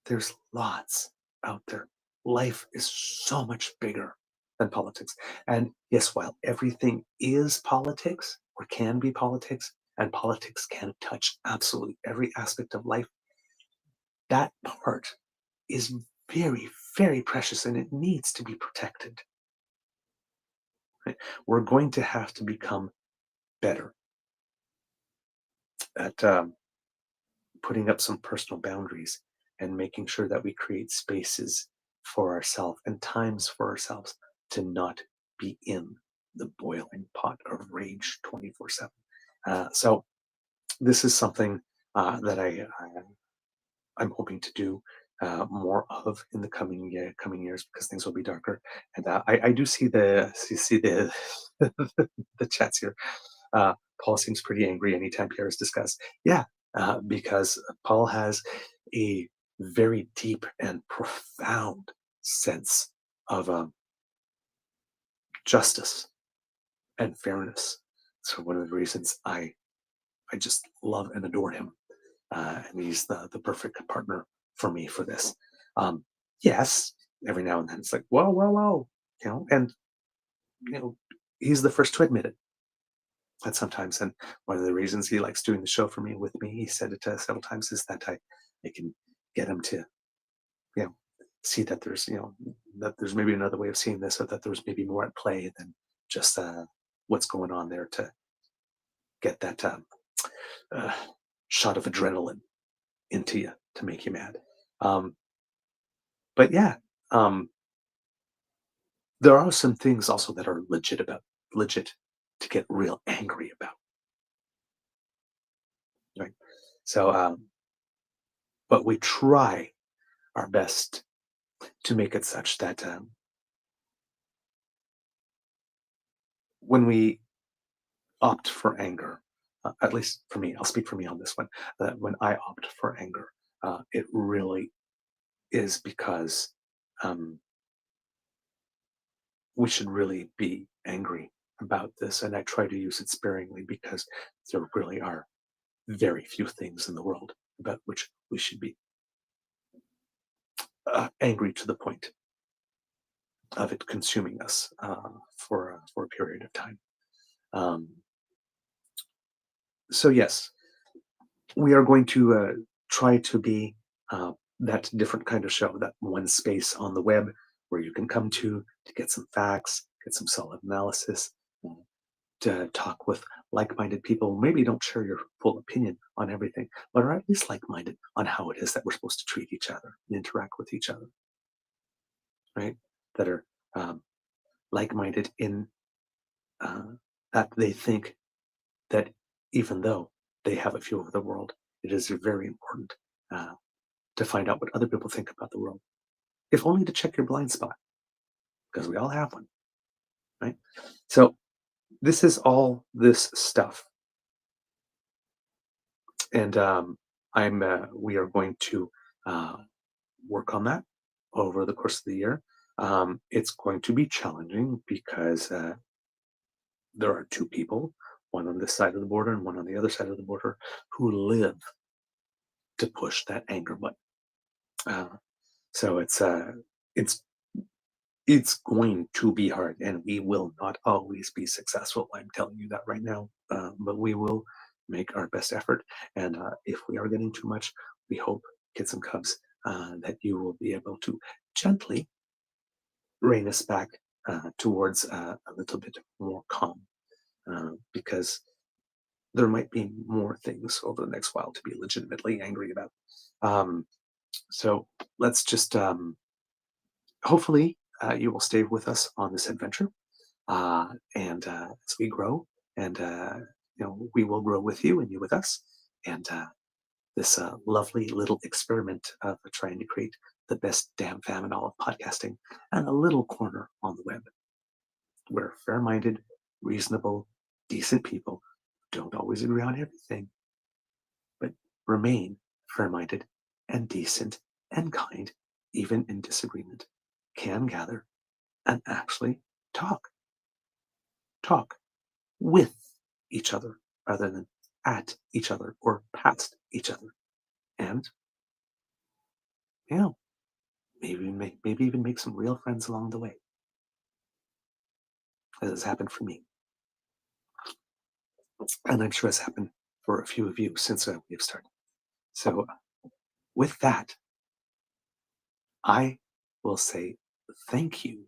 Speaker 2: There's lots out there. Life is so much bigger than politics. And yes, while everything is politics or can be politics, and politics can touch absolutely every aspect of life, that part is very, very precious and it needs to be protected. Right? We're going to have to become better at putting up some personal boundaries and making sure that we create spaces for ourselves and times for ourselves to not be in the boiling pot of rage 24/7. So this is something that I'm hoping to do more of in the coming years, because things will be darker. And I do see the the chats here. Paul seems pretty angry anytime Pierre is discussed. Yeah, because Paul has a very deep and profound sense of justice and fairness. So one of the reasons I just love and adore him, and he's the perfect partner for me for this. Um, yes, every now and then it's like, whoa, whoa, whoa, and you know, he's the first to admit it. That sometimes, and one of the reasons he likes doing the show for me with me, he said it several times, is that I can get him to you know see that there's that there's maybe another way of seeing this, or that there's maybe more at play than just what's going on there, to get that uh, shot of adrenaline into you to make you mad. Um, but yeah, um, there are some things also that are legit to get real angry about, right? So, but we try our best to make it such that when we opt for anger, at least for me, I'll speak for me on this one, that when I opt for anger, it really is because um, we should really be angry about this. And I try to use it sparingly, because there really are very few things in the world about which we should be angry to the point of it consuming us for a period of time. Um, so yes, we are going to try to be that different kind of show, that one space on the web where you can come to get some facts, get some solid analysis, uh, to talk with like-minded people. Maybe don't share your full opinion on everything, but are at least like-minded on how it is that we're supposed to treat each other and interact with each other, right? That are um, like-minded in uh, that they think that even though they have a view of the world, it is very important uh, to find out what other people think about the world, if only to check your blind spot, because we all have one, right? So this is all this stuff, and I'm we are going to uh, work on that over the course of the year. It's going to be challenging because there are two people, one on this side of the border and one on the other side of the border, who live to push that anger button. Uh, so it's it's going to be hard, and we will not always be successful. I'm telling you that right now, but we will make our best effort. And if we are getting too much, we hope, kids and cubs, that you will be able to gently rein us back towards a little bit more calm, because there might be more things over the next while to be legitimately angry about. Um, so let's just hopefully you will stay with us on this adventure, and as we grow, and we will grow with you and you with us, and this lovely little experiment of trying to create the best damn famine all of podcasting, and a little corner on the web where fair-minded, reasonable, decent people don't always agree on everything, but remain fair-minded and decent and kind, even in disagreement, can gather and actually talk. Talk with each other rather than at each other or past each other. And, you know, maybe even make some real friends along the way, as has happened for me. And I'm sure it's happened for a few of you since we've started. So, with that, I will say thank you.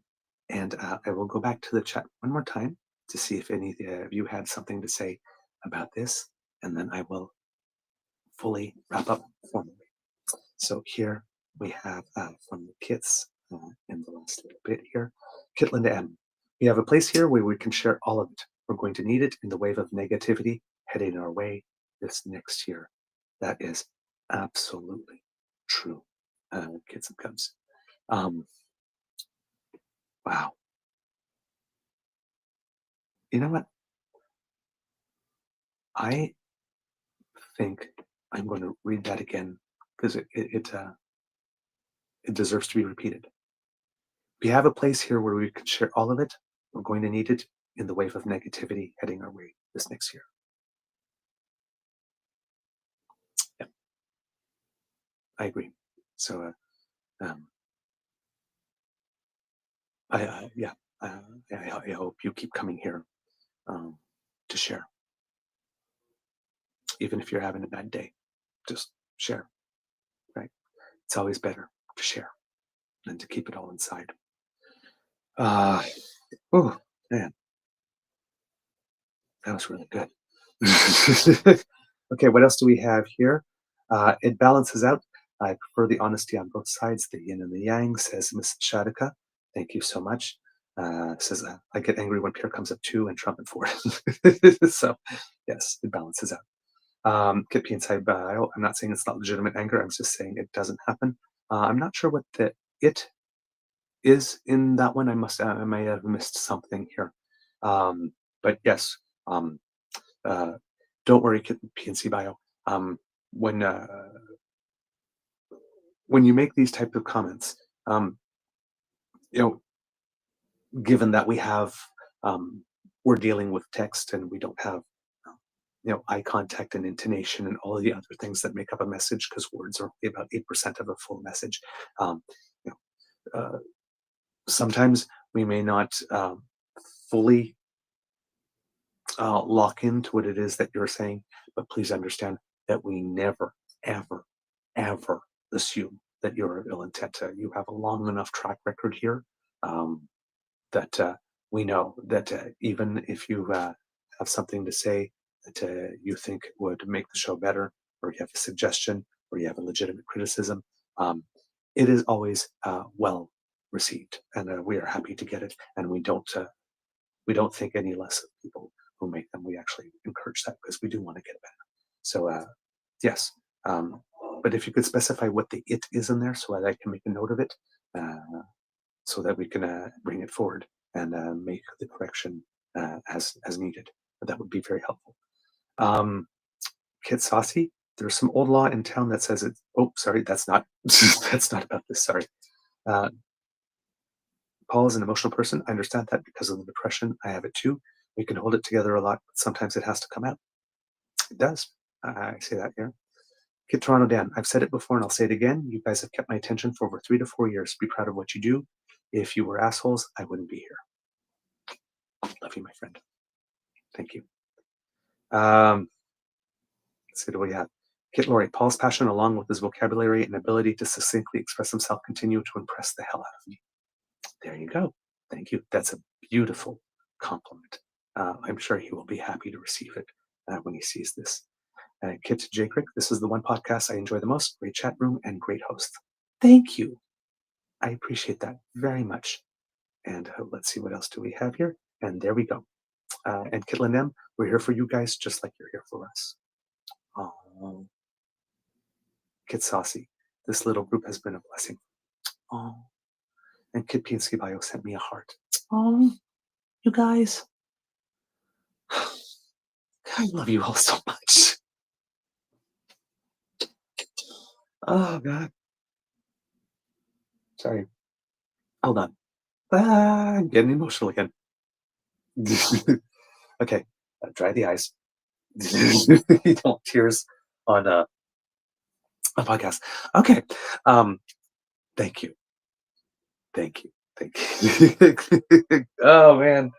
Speaker 2: And I will go back to the chat one more time to see if any of you had something to say about this. And then I will fully wrap up formally. So here we have from the kits in the last little bit here, Kit Linda M. We have a place here where we can share all of it. We're going to need it in the wave of negativity heading our way this next year. That is absolutely true, kids and cubs. Wow. You know what? I think I'm going to read that again because it deserves to be repeated. We have a place here where we can share all of it. We're going to need it in the wave of negativity heading our way this next year. Yeah, I agree. So, yeah, I hope you keep coming here to share, even if you're having a bad day. Just share, right? It's always better to share than to keep it all inside. Oh man, that was really good. Okay, what else do we have here? It balances out. I prefer the honesty on both sides, the yin and the yang, says Miss Shadika. Thank you so much. Says, I get angry when Pierre comes up 2 and Trump at 4. So, yes, it balances out. Kit P inside bio. I'm not saying it's not legitimate anger. I'm just saying it doesn't happen. I'm not sure what the it is in that one. I may have missed something here. But yes, um, uh, don't worry, PNC Bio. When when you make these type of comments, um, you know, given that we're dealing with text and we don't have eye contact and intonation and all of the other things that make up a message, because words are only about 8% of a full message. Um, you Sometimes we may not fully lock into what it is that you're saying, but please understand that we never, ever, ever assume that you're ill intent. You have a long enough track record here that we know that even if you have something to say that you think would make the show better, or you have a suggestion, or you have a legitimate criticism, it is always well received, and we are happy to get it. And we don't think any less of people who make them. We actually encourage that because we do want to get better. So yes, but if you could specify what the it is in there, so that I can make a note of it, so that we can bring it forward and make the correction as needed. That would be very helpful. Kit Saucy, there's some old law in town that says it. Oh, sorry, that's not that's not about this. Sorry. Uh, Paul is an emotional person. I understand that because of the depression. I have it too. We can hold it together a lot, but sometimes it has to come out. It does. I say that here. Kid Toronto Dan, I've said it before and I'll say it again. You guys have kept my attention for over 3 to 4 years. Be proud of what you do. If you were assholes, I wouldn't be here. Love you, my friend. Thank you. Let's see, what do we have? Kit Laurie, Paul's passion, along with his vocabulary and ability to succinctly express himself, continue to impress the hell out of me. There you go. Thank you. That's a beautiful compliment. I'm sure he will be happy to receive it when he sees this. Kit J. Crick, this is the one podcast I enjoy the most. Great chat room and great host. Thank you. I appreciate that very much. And let's see, what else do we have here? And there we go. And Kitlin M, we're here for you guys just like you're here for us. Oh, Kit Saucy, this little group has been a blessing. Oh, and Kit Pinsky Bio sent me a heart. Oh, you guys. I love you all so much. Oh, God. Sorry. Hold on. I'm getting emotional again. Okay. Dry the eyes. You don't tears on a podcast. Okay. Thank you. Thank you. Thank you. Oh, man.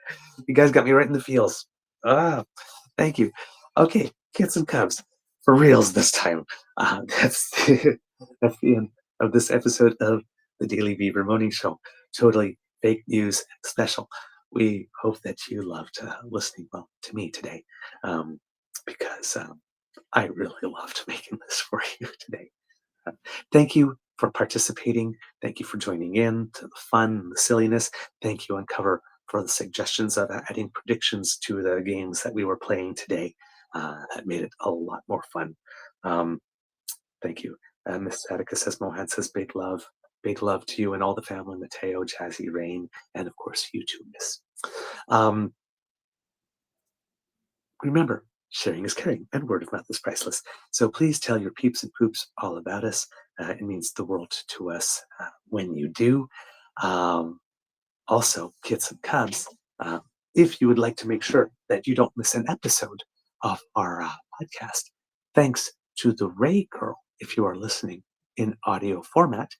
Speaker 2: You guys got me right in the feels. Thank you. Okay. Kids and Cubs. For reals this time. That's that's the end of this episode of the Daily Beaver Morning Show. Totally fake news special. We hope that you loved listening to me today, because I really loved making this for you today. Thank you for participating. Thank you for joining in to the fun, the silliness. Thank you, Uncover, for the suggestions of adding predictions to the games that we were playing today. That made it a lot more fun. Thank you. Miss Attica says, Mohan says, big love to you and all the family, Mateo, Jazzy, Rain, and of course you too, Miss. Remember, sharing is caring and word of mouth is priceless. So please tell your peeps and poops all about us. It means the world to us when you do. Also, Kits and Cubs, if you would like to make sure that you don't miss an episode of our podcast, thanks to the Ray Girl, if you are listening in audio format,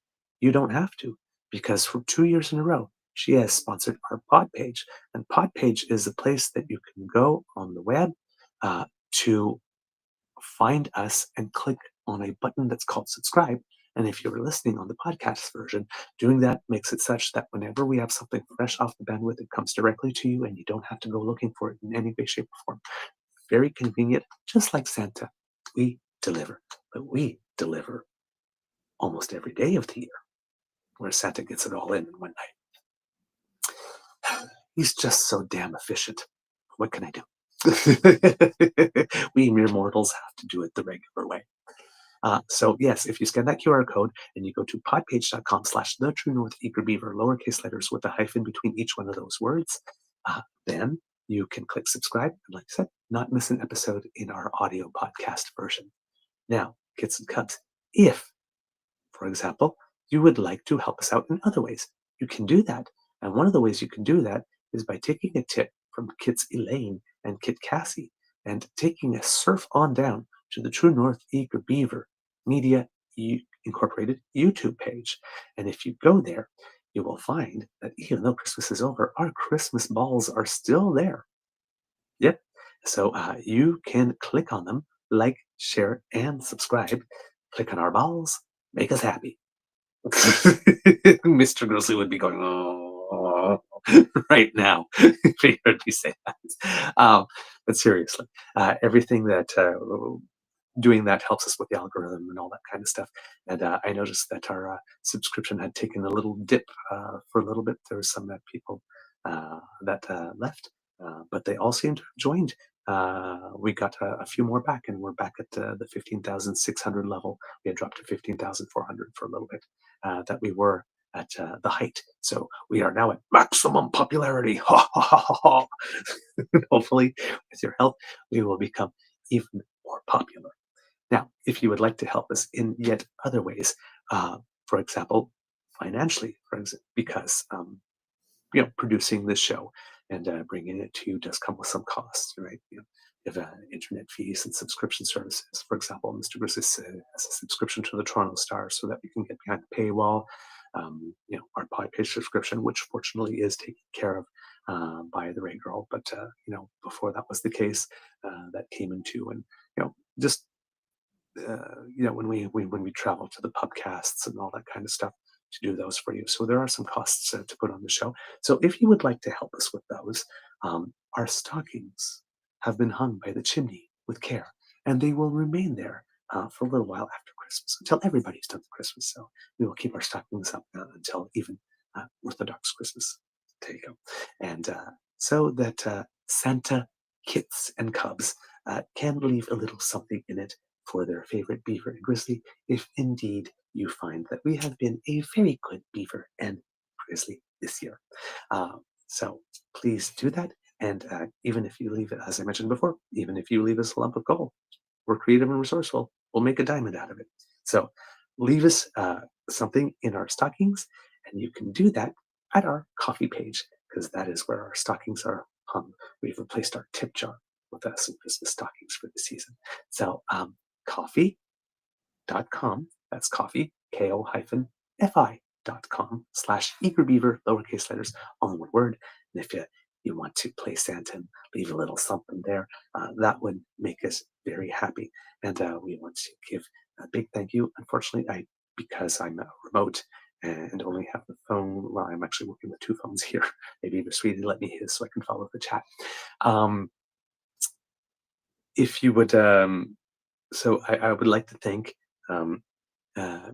Speaker 2: you don't have to, because for 2 years in a row, she has sponsored our pod page. And pod page is a place that you can go on the web to find us and click on a button that's called subscribe. And if you're listening on the podcast version, doing that makes it such that whenever we have something fresh off the bandwidth, it comes directly to you and you don't have to go looking for it in any way, shape, or form. Very convenient, just like Santa. We deliver, but we deliver almost every day of the year, where Santa gets it all in one night. He's just so damn efficient. What can I do? We mere mortals have to do it the regular way. So yes, if you scan that QR code and you go to podpage.com/the True North Eager Beaver, lowercase letters with a hyphen between each one of those words, then you can click subscribe and, like I said, not miss an episode in our audio podcast version. Now, Kits and Cubs, if, for example, you would like to help us out in other ways, you can do that. And one of the ways you can do that is by taking a tip from Kits Elaine and Kit Cassie and taking a surf on down to the True North Eager Beaver Media Incorporated YouTube page. And if you go there, you will find that even though Christmas is over, our Christmas balls are still there. Yep. So you can click on them, like, share, and subscribe. Click on our balls, make us happy. Mr. Grizzly would be going, oh, right now, if he heard me say that. but seriously, everything that doing that helps us with the algorithm and all that kind of stuff. And I noticed that our subscription had taken a little dip for a little bit. There were some people that left, but they all seem to have joined. We got a few more back, and we're back at the 15,600 level. We had dropped to 15,400 for a little bit that we were at the height. So we are now at maximum popularity. Ha ha ha ha ha. Hopefully, with your help, we will become even more popular. Now, if you would like to help us in yet other ways, for example, financially, for example, because producing this show and bringing it to you does come with some costs, right? You have internet fees and subscription services. For example, Mr. Grizzly has a subscription to the Toronto Star so that we can get behind the paywall. Our page subscription, which fortunately is taken care of by the Ray Girl, but before that was the case, that came into and just when we travel to the pubcasts and all that kind of stuff to do those for you. So there are some costs to put on the show. So if you would like to help us with those, our stockings have been hung by the chimney with care, and they will remain there for a little while after Christmas until everybody's done for Christmas. So we will keep our stockings up until even Orthodox Christmas. There you go. And so that Santa kits and cubs can leave a little something in it for their favorite beaver and grizzly, if indeed you find that we have been a very good beaver and grizzly this year. So please do that. And even if you leave it, as I mentioned before, even if you leave us a lump of gold, we're creative and resourceful. We'll make a diamond out of it. So leave us something in our stockings, and you can do that at our coffee page, because that is where our stockings are hung. We've replaced our tip jar with some Christmas stockings for the season. So coffee.com, that's coffee, ko-fi.com/eagerbeaver, lowercase letters, all one word. And if you want to play Santa and leave a little something there, that would make us very happy. And we want to give a big thank you. Unfortunately, because I'm remote and only have the phone, well, I'm actually working with two phones here. Maybe the sweetie let me his so I can follow the chat. If you would, so I would like to thank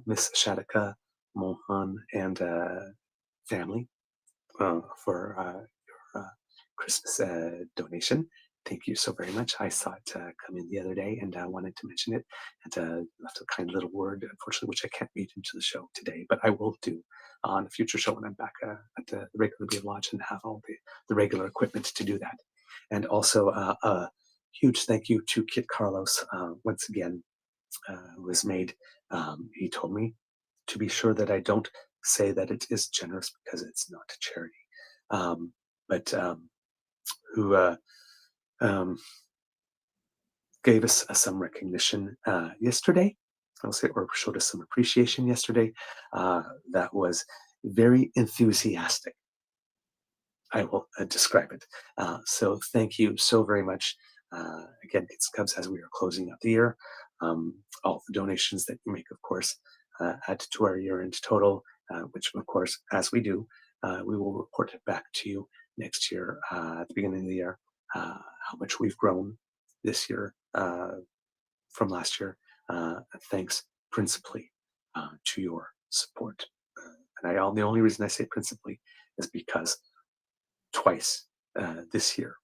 Speaker 2: Miss Shadika, Mohan, and family for your Christmas donation. Thank you so very much. I saw it come in the other day and I wanted to mention it and left a kind little word, unfortunately, which I can't read into the show today, but I will do on a future show when I'm back at the regular Beaver Lodge and have all the regular equipment to do that. And also a huge thank you to Kit Carlos once again, who has made, he told me to be sure that I don't say that it is generous because it's not a charity, but who gave us some recognition yesterday. I'll say, or showed us some appreciation yesterday. That was very enthusiastic. I will describe it. So thank you so very much. Again, it's Cubs as we are closing out the year. All the donations that you make, of course, add to our year-end total, which, of course, as we do, we will report it back to you next year at the beginning of the year, how much we've grown this year from last year, thanks principally to your support. And the only reason I say principally is because twice this year,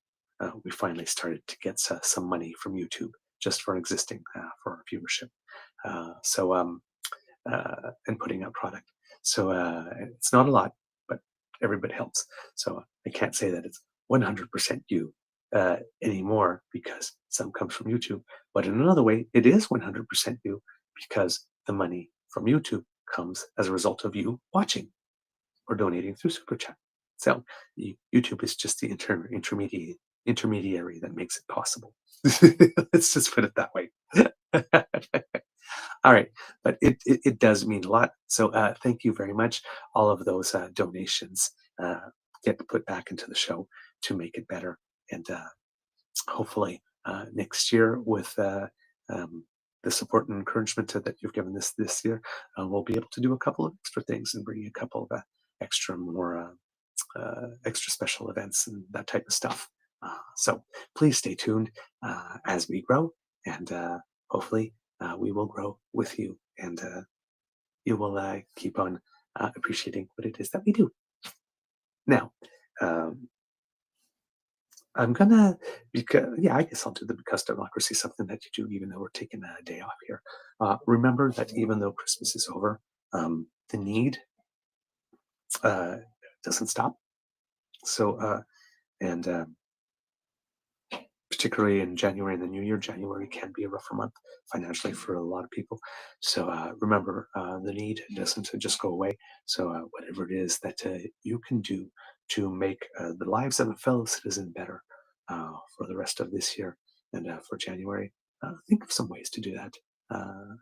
Speaker 2: we finally started to get some money from YouTube just for existing for our viewership. And putting out product. So it's not a lot, but every bit helps. So I can't say that it's 100% you anymore because some comes from YouTube. But in another way, it is 100% you because the money from YouTube comes as a result of you watching or donating through Super Chat. So YouTube is just the intermediary that makes it possible. Let's just put it that way. All right, but it does mean a lot. So thank you very much. All of those donations get put back into the show to make it better. And hopefully next year with the support and encouragement that you've given this year, we'll be able to do a couple of extra things and bring you a couple of extra special events and that type of stuff So please stay tuned as we grow, and hopefully we will grow with you, and you will keep on appreciating what it is that we do. Now, um, I'm gonna because yeah, I guess I'll do the because democracy something that you do even though we're taking a day off here. Remember that even though Christmas is over, the need uh, doesn't stop. So and particularly in January and the New Year, January can be a rougher month financially for a lot of people. So remember, the need doesn't just go away. So whatever it is that you can do to make the lives of a fellow citizen better for the rest of this year and for January, think of some ways to do that. Uh,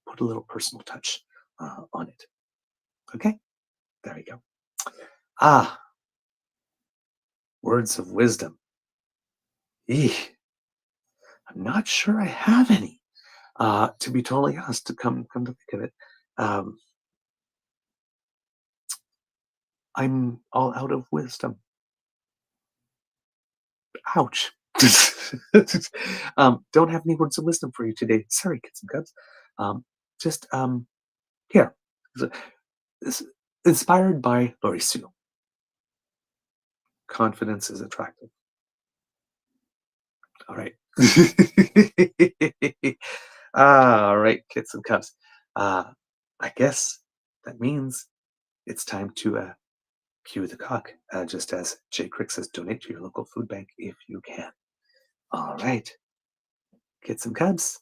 Speaker 2: put a little personal touch on it. Okay, there we go. Ah, words of wisdom. Eeh, I'm not sure I have any. To be totally honest, to come to think of it, um, I'm all out of wisdom. Ouch. Don't have any words of wisdom for you today. Sorry, kids and cubs. Just here. This- Inspired by Lori Sue. Confidence is attractive. All right. All right, kids and cubs. Uh, I guess that means it's time to cue the cock, just as Jay Crick says, donate to your local food bank if you can. All right, kids and cubs,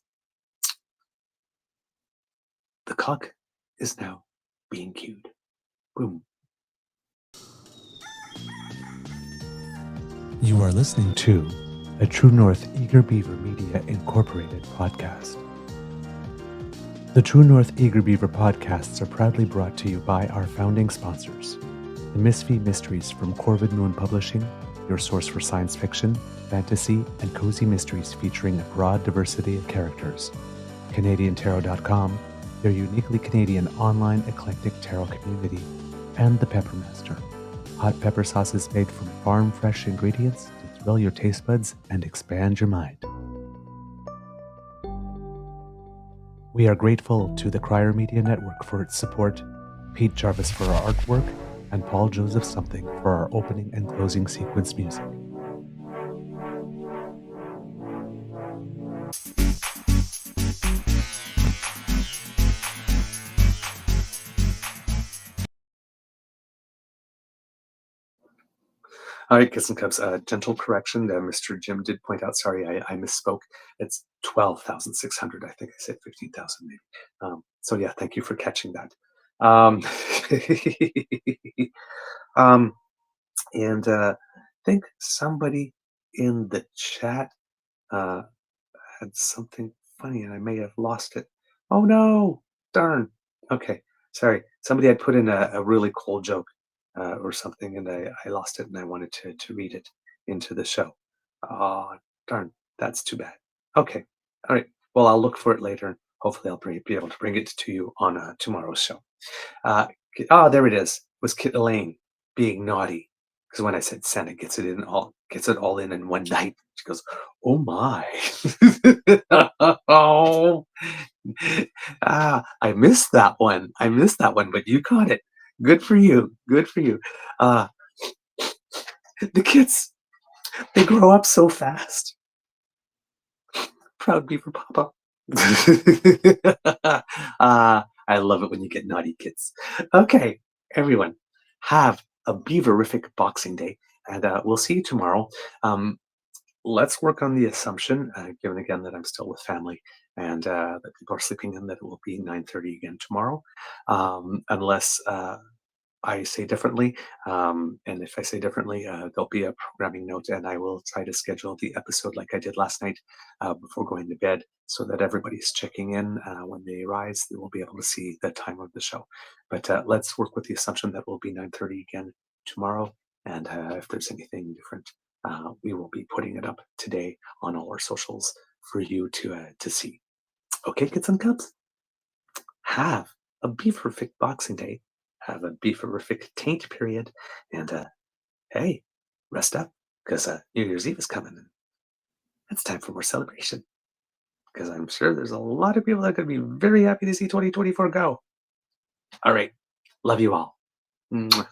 Speaker 2: the cock is now being cued. Boom. You are listening to a True North Eager Beaver Media Incorporated podcast. The True North Eager Beaver podcasts are proudly brought to you by our founding sponsors, the Misfit Mysteries from Corvid Moon Publishing, your source for science fiction, fantasy, and cozy mysteries featuring a broad diversity of characters. CanadianTarot.com, their uniquely Canadian online eclectic tarot community, and The Peppermaster, hot pepper sauces made from farm-fresh ingredients to thrill your taste buds and expand your mind. We are grateful to the Crier Media Network for its support, Pete Jarvis for our artwork, and Paul Joseph Something for our opening and closing sequence music. All right, Kiss and Cubs. Gentle correction. Mr. Jim did point out. Sorry, I misspoke. It's 12,600. I think I said 15,000 maybe. So yeah, thank you for catching that. Um, um, and I think somebody in the chat uh, had something funny, and I may have lost it. Oh no! Darn. Okay, sorry. Somebody had put in a really cool joke or something, and I lost it, and I wanted to read it into the show. Oh, darn. That's too bad. Okay. All right. Well, I'll look for it later, and hopefully be able to bring it to you on tomorrow's show. There it is. Was Kit Elaine being naughty? Because when I said Santa gets it all in one night, she goes, "Oh my!" Oh, I missed that one. I missed that one, but you caught it. Good for you. Good for you. Uh, the kids, they grow up so fast. Proud Beaver Papa. I love it when you get naughty kids. Okay, everyone, have a beaverific Boxing Day, and we'll see you tomorrow. Um, let's work on the assumption, given again that I'm still with family and that people are sleeping in, that it will be 9:30 again tomorrow, unless I say differently. And if I say differently, there'll be a programming note, and I will try to schedule the episode like I did last night before going to bed, so that everybody's checking in when they rise. They will be able to see the time of the show. But let's work with the assumption that will be 9:30 again tomorrow. And if there's anything different, we will be putting it up today on all our socials for you to see. Okay, kids and cubs, have a beeferific Boxing Day, have a beeferific taint period, and hey, rest up. because New Year's Eve is coming, and it's time for more celebration. Because I'm sure there's a lot of people that could be very happy to see 2024 go. All right. Love you all. Mwah.